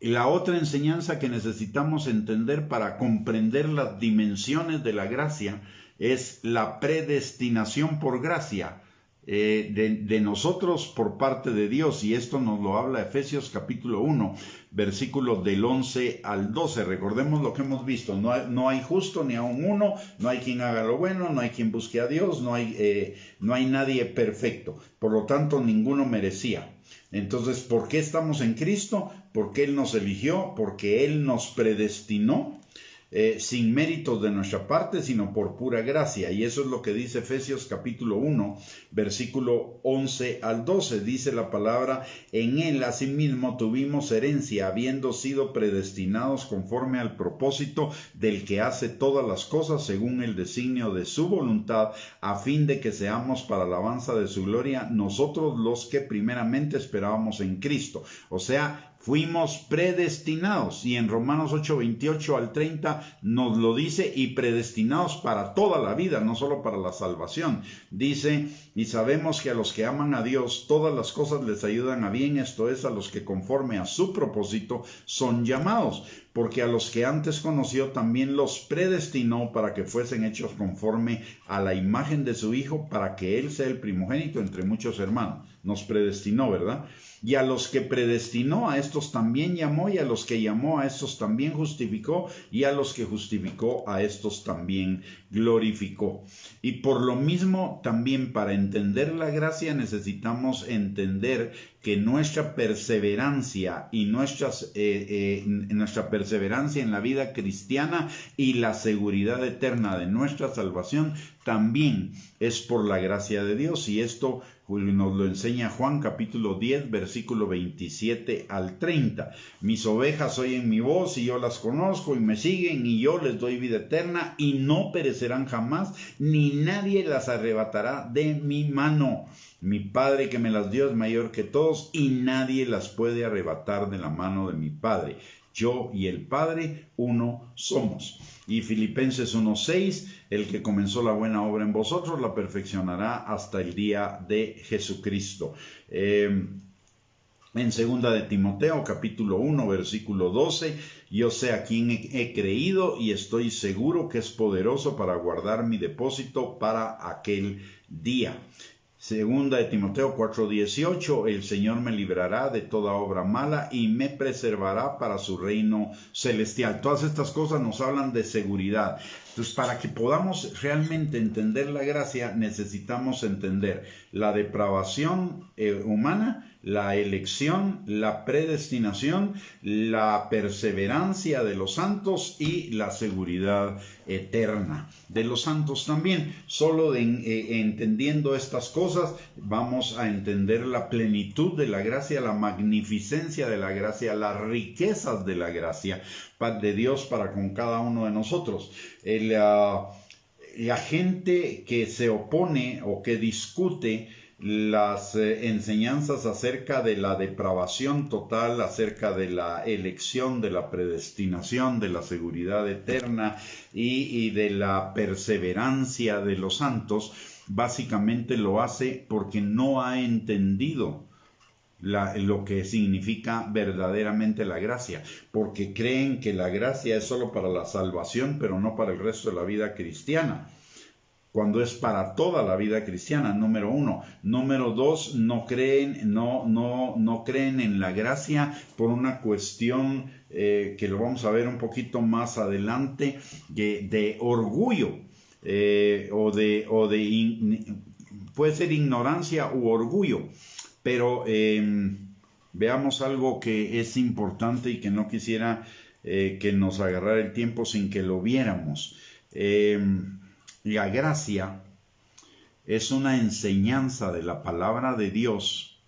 Y la otra enseñanza que necesitamos entender para comprender las dimensiones de la gracia es la predestinación por gracia de nosotros por parte de Dios, y esto nos lo habla Efesios capítulo 1, versículos del 11 al 12. Recordemos lo que hemos visto, no hay justo ni aun uno, no hay quien haga lo bueno, no hay quien busque a Dios, no hay nadie perfecto, por lo tanto ninguno merecía. Entonces, ¿por qué estamos en Cristo? Porque Él nos eligió, porque Él nos predestinó, sin méritos de nuestra parte, sino por pura gracia. Y eso es lo que dice Efesios capítulo 1, versículo 11 al 12. Dice la palabra, en Él asimismo tuvimos herencia, habiendo sido predestinados conforme al propósito del que hace todas las cosas según el designio de su voluntad, a fin de que seamos para alabanza de su gloria, nosotros los que primeramente esperábamos en Cristo. O sea, fuimos predestinados, y en Romanos 8:28 al 30 nos lo dice, y predestinados para toda la vida, no solo para la salvación. Dice, y sabemos que a los que aman a Dios todas las cosas les ayudan a bien, esto es, a los que conforme a su propósito son llamados, porque a los que antes conoció también los predestinó para que fuesen hechos conforme a la imagen de su Hijo, para que Él sea el primogénito entre muchos hermanos. Nos predestinó, ¿verdad? Y a los que predestinó, a estos también llamó, y a los que llamó, a estos también justificó, y a los que justificó, a estos también glorificó. Y por lo mismo, también para entender la gracia necesitamos entender que nuestra perseverancia y nuestra perseverancia en la vida cristiana y la seguridad eterna de nuestra salvación también es por la gracia de Dios, y esto nos lo enseña Juan capítulo 10, versículo 27 al 30. Mis ovejas oyen mi voz y yo las conozco y me siguen, y yo les doy vida eterna y no perecerán jamás, ni nadie las arrebatará de mi mano. Mi Padre que me las dio es mayor que todos, y nadie las puede arrebatar de la mano de mi Padre. Yo y el Padre uno somos. Y Filipenses 1:6, el que comenzó la buena obra en vosotros la perfeccionará hasta el día de Jesucristo. En 2 de Timoteo capítulo 1 versículo 12, yo sé a quién he creído y estoy seguro que es poderoso para guardar mi depósito para aquel día. Segunda de Timoteo 4:18, el Señor me librará de toda obra mala y me preservará para su reino celestial. Todas estas cosas nos hablan de seguridad. Entonces, para que podamos realmente entender la gracia, necesitamos entender la depravación humana, la elección, la predestinación, la perseverancia de los santos y la seguridad eterna de los santos también. Solo entendiendo estas cosas vamos a entender la plenitud de la gracia, la magnificencia de la gracia, las riquezas de la gracia de Dios para con cada uno de nosotros. La gente que se opone o que discute las enseñanzas acerca de la depravación total, acerca de la elección, de la predestinación, de la seguridad eterna y de la perseverancia de los santos, básicamente lo hace porque no ha entendido lo que significa verdaderamente la gracia, porque creen que la gracia es solo para la salvación, pero no para el resto de la vida cristiana, cuando es para toda la vida cristiana, número 1. Número 2, no creen en la gracia por una cuestión que lo vamos a ver un poquito más adelante, de orgullo, puede ser ignorancia u orgullo, pero veamos algo que es importante y que no quisiera que nos agarrara el tiempo sin que lo viéramos. La gracia es una enseñanza de la palabra de Dios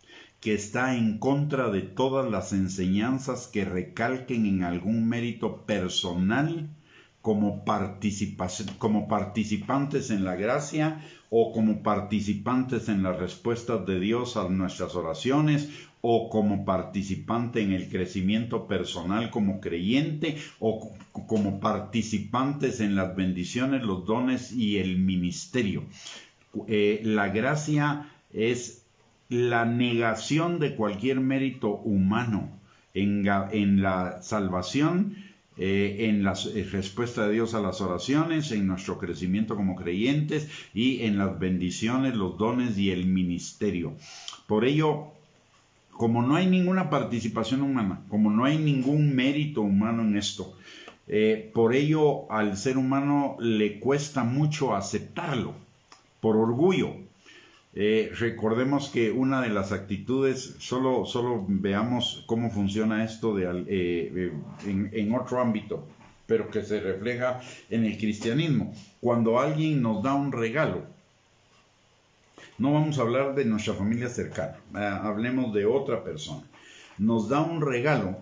que está en contra de todas las enseñanzas que recalquen en algún mérito personal como participantes en la gracia o como participantes en las respuestas de Dios a nuestras oraciones, o como participante en el crecimiento personal como creyente, o como participantes en las bendiciones, los dones y el ministerio. La gracia es la negación de cualquier mérito humano en la salvación, en la respuesta de Dios a las oraciones, en nuestro crecimiento como creyentes y en las bendiciones, los dones y el ministerio. Por ello, como no hay ninguna participación humana, como no hay ningún mérito humano en esto, por ello al ser humano le cuesta mucho aceptarlo, por orgullo. Recordemos que una de las actitudes, solo veamos cómo funciona esto en otro ámbito, pero que se refleja en el cristianismo. Cuando alguien nos da un regalo, no vamos a hablar de nuestra familia cercana, hablemos de otra persona. Nos da un regalo,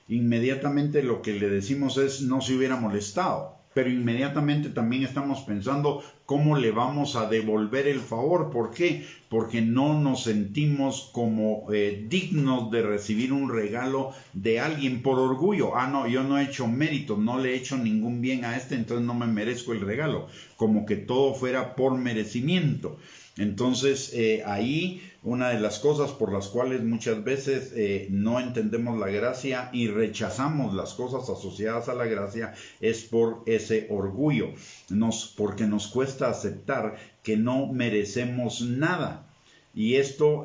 inmediatamente lo que le decimos es no se hubiera molestado, pero inmediatamente también estamos pensando cómo le vamos a devolver el favor. ¿Por qué? Porque no nos sentimos como dignos de recibir un regalo de alguien por orgullo. No, yo no he hecho mérito, no le he hecho ningún bien a entonces no me merezco el regalo. Como que todo fuera por merecimiento. Entonces, ahí una de las cosas por las cuales muchas veces no entendemos la gracia y rechazamos las cosas asociadas a la gracia es por ese orgullo, porque nos cuesta aceptar que no merecemos nada. Y esto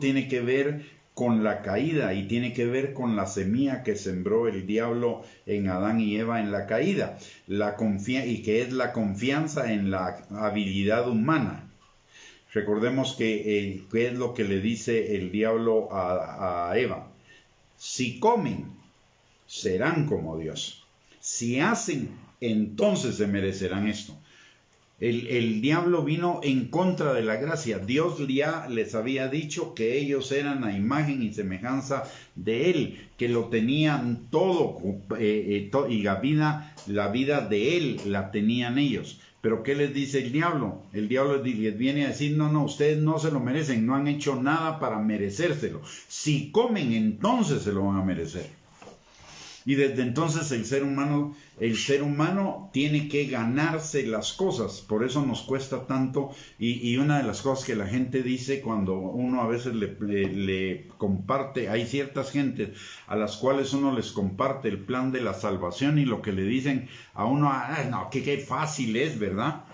tiene que ver con la caída y tiene que ver con la semilla que sembró el diablo en Adán y Eva en la caída, y que es la confianza en la habilidad humana. Recordemos que ¿qué es lo que le dice el diablo a Eva? Si comen, serán como Dios. Si hacen, entonces se merecerán esto. El diablo vino en contra de la gracia. Dios ya les había dicho que ellos eran a imagen y semejanza de Él, que lo tenían todo, y la vida de Él la tenían ellos. Pero ¿qué les dice el diablo? El diablo les viene a decir, no, ustedes no se lo merecen, no han hecho nada para merecérselo. Si comen, entonces se lo van a merecer. Y desde entonces el ser humano tiene que ganarse las cosas, por eso nos cuesta tanto. Y una de las cosas que la gente dice cuando uno a veces le comparte, hay ciertas gentes a las cuales uno les comparte el plan de la salvación y lo que le dicen a uno, no, qué fácil es, ¿verdad?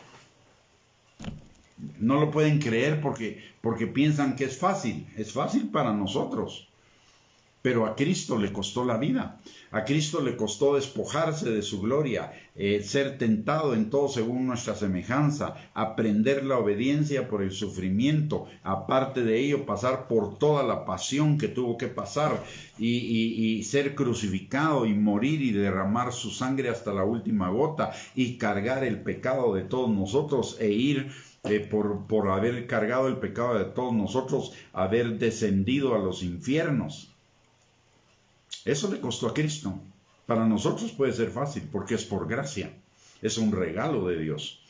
No lo pueden creer porque piensan que es fácil para nosotros. Pero a Cristo le costó la vida, a Cristo le costó despojarse de su gloria, ser tentado en todo según nuestra semejanza, aprender la obediencia por el sufrimiento, aparte de ello pasar por toda la pasión que tuvo que pasar y ser crucificado y morir y derramar su sangre hasta la última gota y cargar el pecado de todos nosotros e ir por haber cargado el pecado de todos nosotros, haber descendido a los infiernos. Eso le costó a Cristo. Para nosotros puede ser fácil porque es por gracia. Es un regalo de Dios.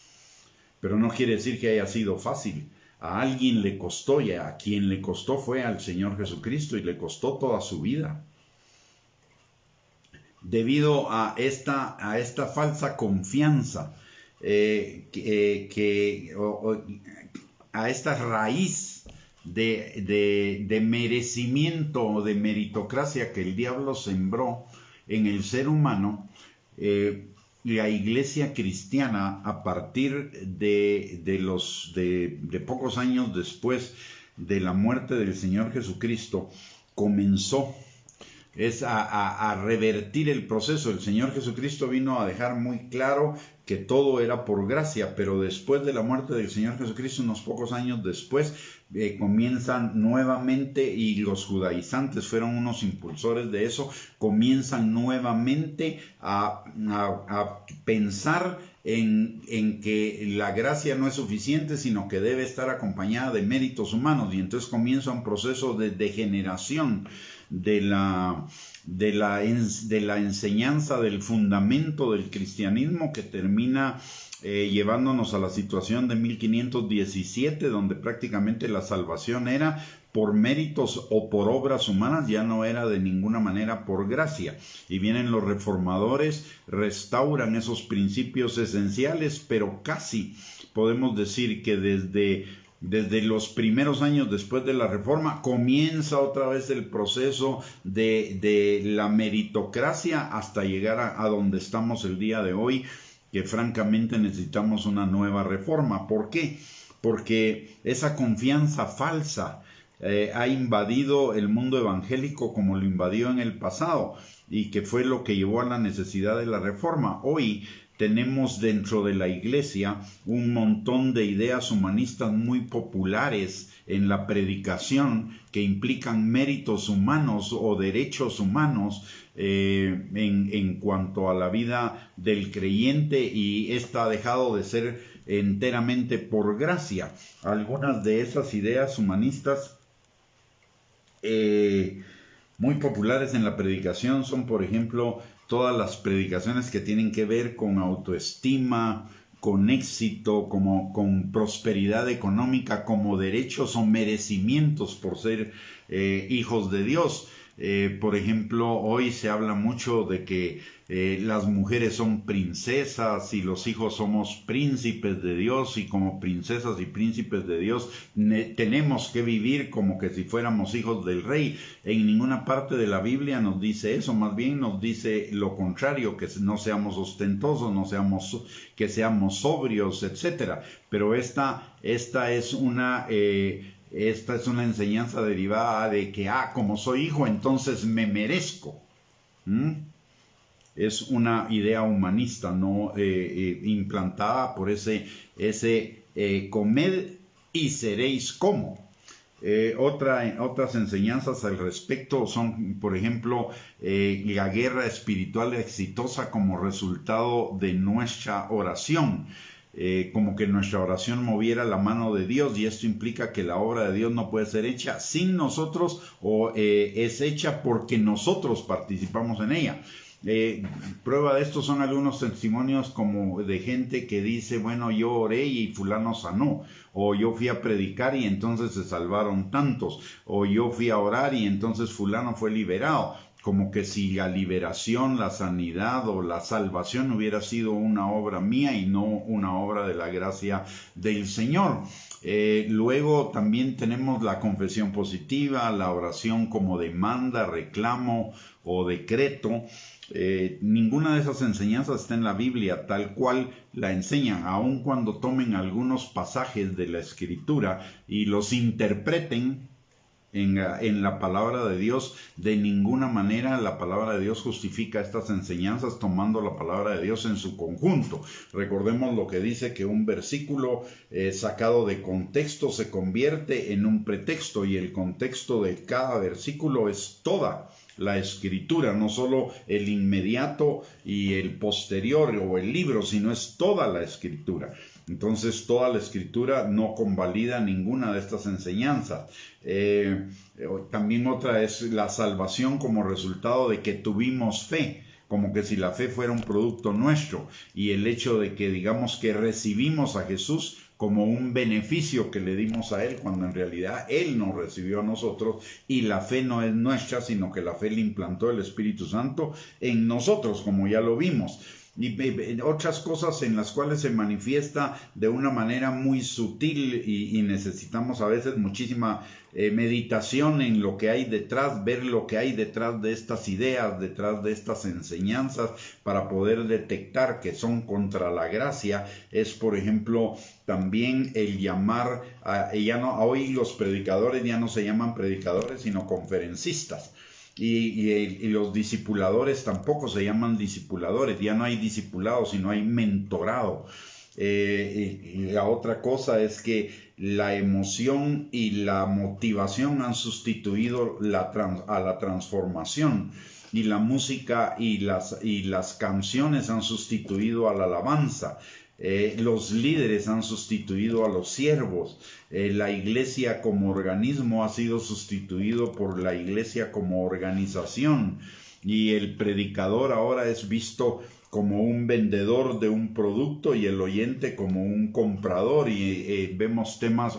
Pero no quiere decir que haya sido fácil. A alguien le costó y a quien le costó fue al Señor Jesucristo y le costó toda su vida. Debido a esta falsa confianza, a esta raíz de merecimiento o de meritocracia que el diablo sembró en el ser humano, la iglesia cristiana, a partir de pocos años después de la muerte del Señor Jesucristo, comenzó a revertir el proceso. El Señor Jesucristo vino a dejar muy claro que todo era por gracia, pero después de la muerte del Señor Jesucristo, unos pocos años después, comienzan nuevamente, y los judaizantes fueron unos impulsores de eso, comienzan nuevamente a pensar en que la gracia no es suficiente, sino que debe estar acompañada de méritos humanos, y entonces comienza un proceso de degeneración de la enseñanza del fundamento del cristianismo, que termina llevándonos a la situación de 1517, donde prácticamente la salvación era por méritos o por obras humanas, ya no era de ninguna manera por gracia. Y vienen los reformadores, restauran esos principios esenciales, pero casi podemos decir que desde los primeros años después de la Reforma comienza otra vez el proceso de la meritocracia hasta llegar a donde estamos el día de hoy, que francamente necesitamos una nueva reforma. ¿Por qué? Porque esa confianza falsa ha invadido el mundo evangélico como lo invadió en el pasado, y que fue lo que llevó a la necesidad de la reforma. Hoy tenemos dentro de la iglesia un montón de ideas humanistas muy populares en la predicación, que implican méritos humanos o derechos humanos en cuanto a la vida del creyente, y esta ha dejado de ser enteramente por gracia. Algunas de esas ideas humanistas muy populares en la predicación son, por ejemplo, todas las predicaciones que tienen que ver con autoestima, con éxito, con prosperidad económica, como derechos o merecimientos por ser hijos de Dios. Por ejemplo, hoy se habla mucho de que las mujeres son princesas y los hijos somos príncipes de Dios, y como princesas y príncipes de Dios tenemos que vivir como que si fuéramos hijos del rey. En ninguna parte de la Biblia nos dice eso, más bien nos dice lo contrario, que no seamos ostentosos, que seamos sobrios, etcétera. Pero esta es una enseñanza derivada de que, como soy hijo, entonces me merezco. Es una idea humanista, no implantada por ese comed y seréis como. Otras enseñanzas al respecto son, por ejemplo, la guerra espiritual exitosa como resultado de nuestra oración. Como que nuestra oración moviera la mano de Dios, y esto implica que la obra de Dios no puede ser hecha sin nosotros, o es hecha porque nosotros participamos en ella. Prueba de esto son algunos testimonios como de gente que dice, bueno, yo oré y fulano sanó, o yo fui a predicar y entonces se salvaron tantos, o yo fui a orar y entonces fulano fue liberado. Como que si la liberación, la sanidad o la salvación hubiera sido una obra mía y no una obra de la gracia del Señor. Luego también tenemos la confesión positiva, la oración como demanda, reclamo o decreto. Ninguna de esas enseñanzas está en la Biblia tal cual la enseñan, aun cuando tomen algunos pasajes de la Escritura y los interpreten en la palabra de Dios. De ninguna manera la palabra de Dios justifica estas enseñanzas tomando la palabra de Dios en su conjunto. Recordemos lo que dice, que un versículo sacado de contexto se convierte en un pretexto, y el contexto de cada versículo es toda la escritura, no solo el inmediato y el posterior o el libro, sino es toda la escritura. Entonces toda la escritura no convalida ninguna de estas enseñanzas. También otra es la salvación como resultado de que tuvimos fe, como que si la fe fuera un producto nuestro, y el hecho de que digamos que recibimos a Jesús como un beneficio que le dimos a Él, cuando en realidad Él nos recibió a nosotros, y la fe no es nuestra, sino que la fe le implantó el Espíritu Santo en nosotros, como ya lo vimos. y otras cosas en las cuales se manifiesta de una manera muy sutil y necesitamos a veces muchísima meditación en lo que hay detrás, ver lo que hay detrás de estas ideas, detrás de estas enseñanzas para poder detectar que son contra la gracia. Es, por ejemplo, también el llamar, hoy los predicadores ya no se llaman predicadores sino conferencistas. Y los discipuladores tampoco se llaman discipuladores, ya no hay discipulado, sino hay mentorado. Y la otra cosa es que la emoción y la motivación han sustituido a la transformación, y la música y las canciones han sustituido a la alabanza. Los líderes han sustituido a los siervos. La iglesia como organismo ha sido sustituido por la iglesia como organización, y el predicador ahora es visto como un vendedor de un producto y el oyente como un comprador, y vemos temas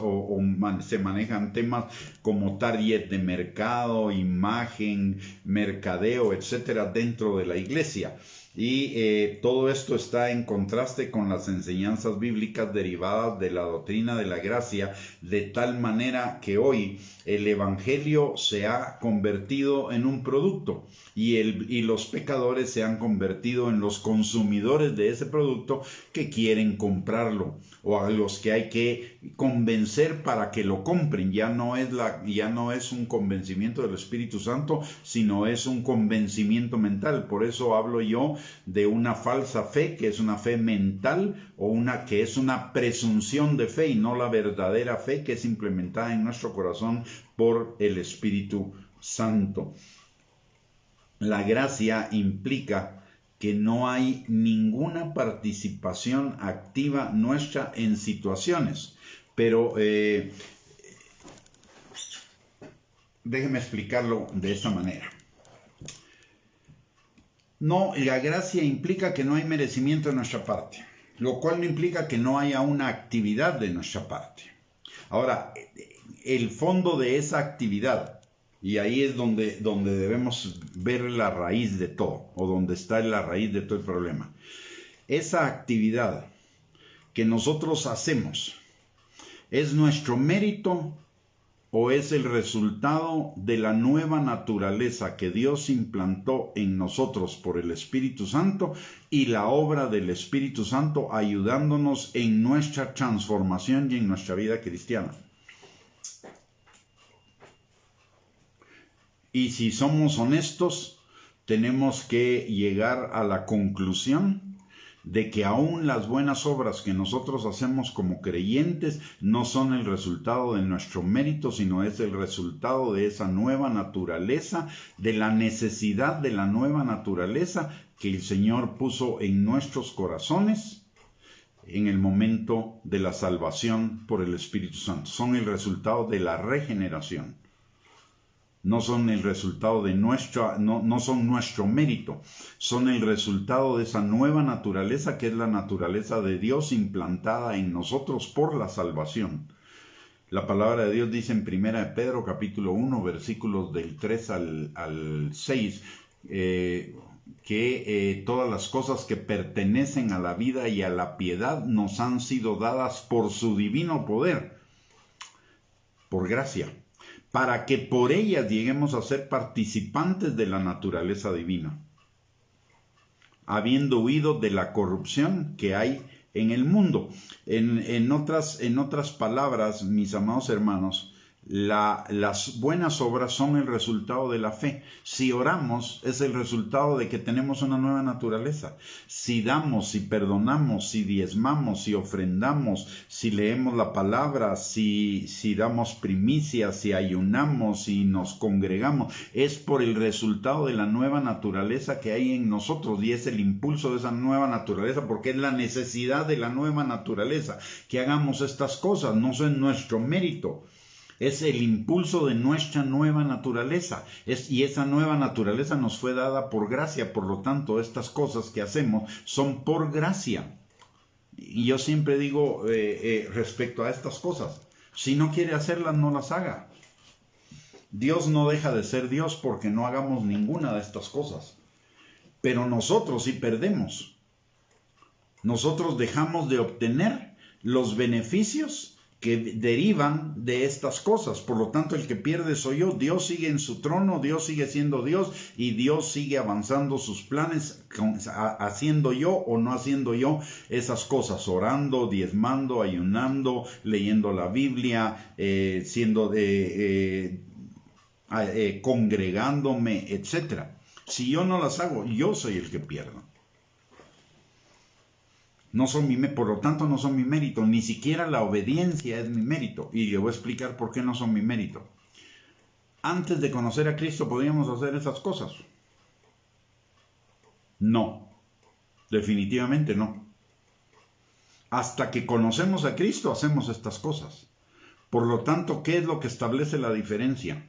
se manejan temas como target de mercado, imagen, mercadeo, etcétera, dentro de la iglesia. Y todo esto está en contraste con las enseñanzas bíblicas derivadas de la doctrina de la gracia, de tal manera que hoy el evangelio se ha convertido en un producto, y los pecadores se han convertido en los consumidores de ese producto que quieren comprarlo, o a los que hay que convencer para que lo compren. Ya no es un convencimiento del Espíritu Santo, sino es un convencimiento mental. Por eso hablo yo de una falsa fe, que es una fe mental, que es una presunción de fe, y no la verdadera fe que es implementada en nuestro corazón por el Espíritu Santo. La gracia implica que no hay ninguna participación activa nuestra en situaciones, pero déjeme explicarlo de esta manera. No, la gracia implica que no hay merecimiento de nuestra parte, lo cual no implica que no haya una actividad de nuestra parte. Ahora, el fondo de esa actividad, y ahí es donde debemos ver la raíz de todo, o donde está la raíz de todo el problema. Esa actividad que nosotros hacemos, ¿es nuestro mérito o es el resultado de la nueva naturaleza que Dios implantó en nosotros por el Espíritu Santo y la obra del Espíritu Santo ayudándonos en nuestra transformación y en nuestra vida cristiana? Y si somos honestos, tenemos que llegar a la conclusión de que aún las buenas obras que nosotros hacemos como creyentes no son el resultado de nuestro mérito, sino es el resultado de esa nueva naturaleza, de la necesidad de la nueva naturaleza que el Señor puso en nuestros corazones en el momento de la salvación por el Espíritu Santo. Son el resultado de la regeneración. No son el resultado de no son nuestro mérito, son el resultado de esa nueva naturaleza que es la naturaleza de Dios implantada en nosotros por la salvación. La palabra de Dios dice en 1 de Pedro capítulo 1 versículos del 3 al 6 que todas las cosas que pertenecen a la vida y a la piedad nos han sido dadas por su divino poder, por gracia, para que por ellas lleguemos a ser participantes de la naturaleza divina, habiendo huido de la corrupción que hay en el mundo. En otras palabras, mis amados hermanos, las buenas obras son el resultado de la fe. Si oramos, es el resultado de que tenemos una nueva naturaleza. Si damos, si perdonamos, si diezmamos, si ofrendamos, si leemos la palabra, si damos primicias, si ayunamos, si nos congregamos, es por el resultado de la nueva naturaleza que hay en nosotros, y es el impulso de esa nueva naturaleza, porque es la necesidad de la nueva naturaleza que hagamos estas cosas. No es nuestro mérito. Es el impulso de nuestra nueva naturaleza. Y esa nueva naturaleza nos fue dada por gracia. Por lo tanto, estas cosas que hacemos son por gracia. Y yo siempre digo respecto a estas cosas, si no quiere hacerlas, no las haga. Dios no deja de ser Dios porque no hagamos ninguna de estas cosas. Pero nosotros sí perdemos. nosotros dejamos de obtener los beneficios que derivan de estas cosas. Por lo tanto, el que pierde soy yo. Dios sigue en su trono, Dios sigue siendo Dios y Dios sigue avanzando sus planes, haciendo yo o no haciendo yo esas cosas, orando, diezmando, ayunando, leyendo la Biblia, congregándome, etc. Si yo no las hago, yo soy el que pierdo. Por lo tanto, no son mi mérito, ni siquiera la obediencia es mi mérito. Y le voy a explicar por qué no son mi mérito. Antes de conocer a Cristo, ¿podríamos hacer esas cosas? No, definitivamente no. Hasta que conocemos a Cristo, hacemos estas cosas. Por lo tanto, ¿qué es lo que establece la diferencia?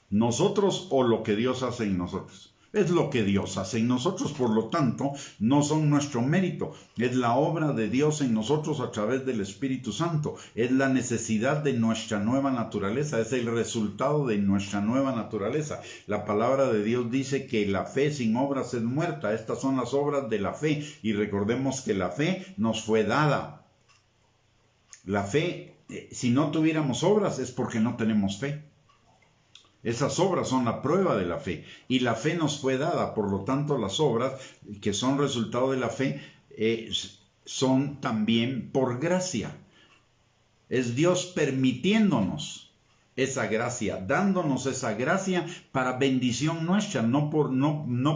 ¿Nosotros o lo que Dios hace en nosotros? Es lo que Dios hace en nosotros, por lo tanto, no son nuestro mérito. Es la obra de Dios en nosotros a través del Espíritu Santo. Es la necesidad de nuestra nueva naturaleza, es el resultado de nuestra nueva naturaleza. La palabra de Dios dice que la fe sin obras es muerta. Estas son las obras de la fe y recordemos que la fe nos fue dada. La fe, si no tuviéramos obras, es porque no tenemos fe. Esas obras son la prueba de la fe y la fe nos fue dada, por lo tanto las obras que son resultado de la fe son también por gracia. Es Dios permitiéndonos esa gracia, dándonos esa gracia para bendición nuestra, no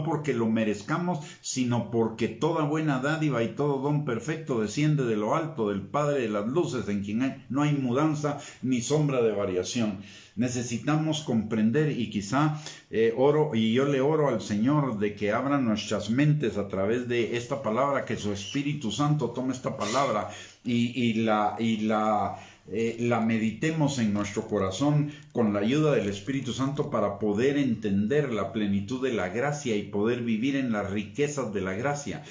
porque lo merezcamos, sino porque toda buena dádiva y todo don perfecto desciende de lo alto, del Padre de las luces, en quien no hay mudanza ni sombra de variación. Necesitamos comprender y quizá yo le oro al Señor de que abra nuestras mentes a través de esta palabra, que su Espíritu Santo tome esta palabra y la meditemos en nuestro corazón con la ayuda del Espíritu Santo para poder entender la plenitud de la gracia y poder vivir en las riquezas de la gracia.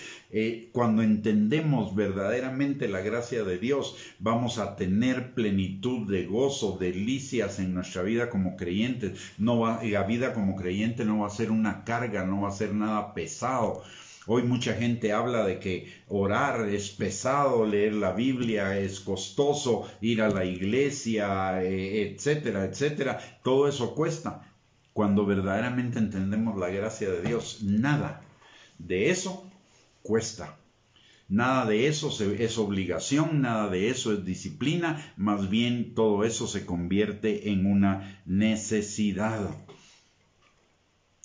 Cuando entendemos verdaderamente la gracia de Dios, vamos a tener plenitud de gozo, delicias en nuestra vida como creyentes. La vida como creyente no va a ser una carga, no va a ser nada pesado. Hoy mucha gente habla de que orar es pesado, leer la Biblia es costoso, ir a la iglesia, etcétera, etcétera. Todo eso cuesta. Cuando verdaderamente entendemos la gracia de Dios, nada de eso cuesta. Nada de eso es obligación, nada de eso es disciplina, más bien todo eso se convierte en una necesidad.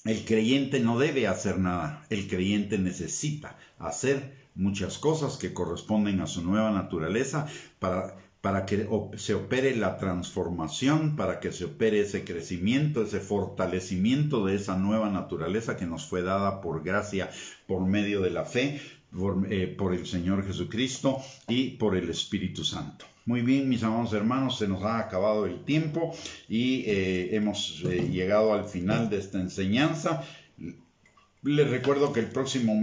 El creyente no debe hacer nada, el creyente necesita hacer muchas cosas que corresponden a su nueva naturaleza para que se opere la transformación, para que se opere ese crecimiento, ese fortalecimiento de esa nueva naturaleza que nos fue dada por gracia, por medio de la fe, por el Señor Jesucristo y por el Espíritu Santo. Muy bien, mis amados hermanos, se nos ha acabado el tiempo y hemos llegado al final de esta enseñanza. Les recuerdo que el próximo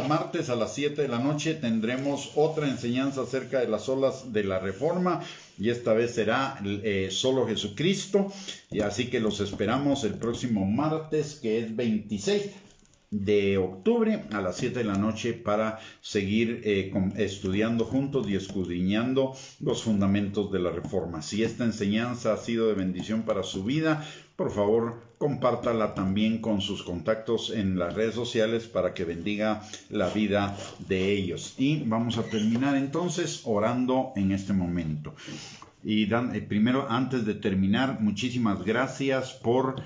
martes a las 7 de la noche tendremos otra enseñanza acerca de las olas de la Reforma y esta vez será solo Jesucristo. Y así que los esperamos el próximo martes, que es 26 de octubre a las 7 de la noche para seguir estudiando juntos y escudriñando los fundamentos de la Reforma. Si esta enseñanza ha sido de bendición para su vida, por favor compártala también con sus contactos en las redes sociales para que bendiga la vida de ellos. Y vamos a terminar entonces orando en este momento. Y primero, antes de terminar, muchísimas gracias por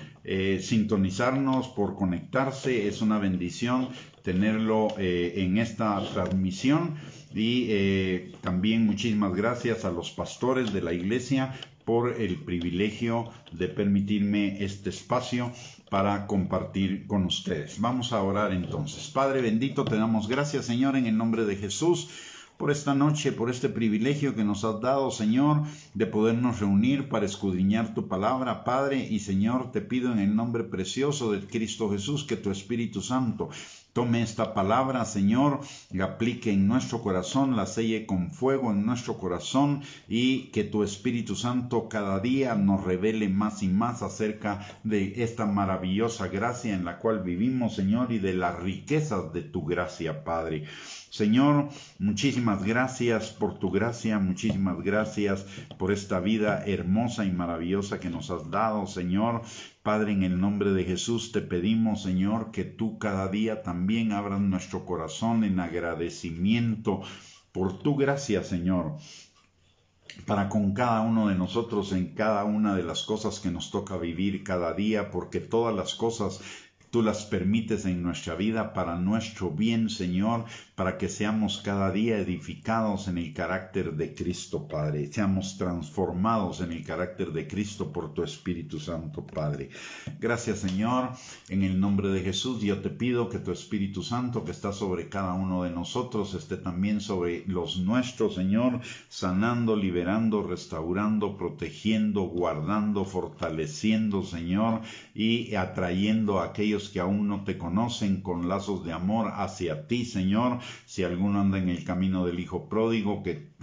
sintonizarnos, por conectarse. Es una bendición tenerlo en esta transmisión. Y también muchísimas gracias a los pastores de la iglesia por el privilegio de permitirme este espacio para compartir con ustedes. Vamos a orar entonces. Padre bendito, te damos gracias, Señor, en el nombre de Jesús, por esta noche, por este privilegio que nos has dado, Señor, de podernos reunir para escudriñar tu palabra, Padre. Y Señor, te pido en el nombre precioso de Cristo Jesús que tu Espíritu Santo Tome esta palabra, Señor, la aplique en nuestro corazón, la selle con fuego en nuestro corazón y que tu Espíritu Santo cada día nos revele más y más acerca de esta maravillosa gracia en la cual vivimos, Señor, y de las riquezas de tu gracia, Padre. Señor, muchísimas gracias por tu gracia, muchísimas gracias por esta vida hermosa y maravillosa que nos has dado, Señor. Padre, en el nombre de Jesús te pedimos, Señor, que tú cada día también abras nuestro corazón en agradecimiento por tu gracia, Señor, para con cada uno de nosotros en cada una de las cosas que nos toca vivir cada día, porque todas las cosas tú las permites en nuestra vida para nuestro bien, Señor, para que seamos cada día edificados en el carácter de Cristo, Padre. Seamos transformados en el carácter de Cristo por tu Espíritu Santo, Padre. Gracias, Señor. En el nombre de Jesús, yo te pido que tu Espíritu Santo, que está sobre cada uno de nosotros, esté también sobre los nuestros, Señor, sanando, liberando, restaurando, protegiendo, guardando, fortaleciendo, Señor, y atrayendo a aquellos que aún no te conocen con lazos de amor hacia ti, Señor. Si alguno anda en el camino del Hijo Pródigo, que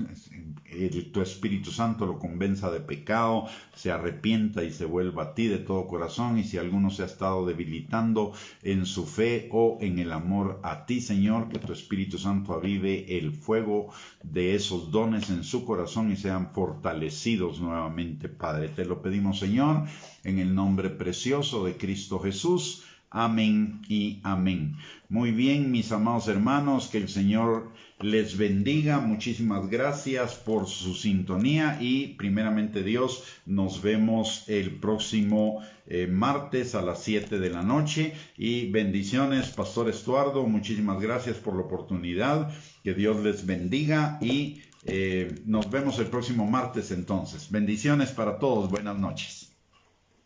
tu Espíritu Santo lo convenza de pecado, se arrepienta y se vuelva a ti de todo corazón. Y si alguno se ha estado debilitando en su fe o en el amor a ti, Señor, que tu Espíritu Santo avive el fuego de esos dones en su corazón y sean fortalecidos nuevamente, Padre. Te lo pedimos, Señor, en el nombre precioso de Cristo Jesús. Amén y amén. Muy bien, mis amados hermanos, que el Señor les bendiga. Muchísimas gracias por su sintonía y primeramente Dios, nos vemos el próximo martes a las 7 de la noche. Y bendiciones, Pastor Estuardo, muchísimas gracias por la oportunidad. Que Dios les bendiga y nos vemos el próximo martes entonces. Bendiciones para todos. Buenas noches.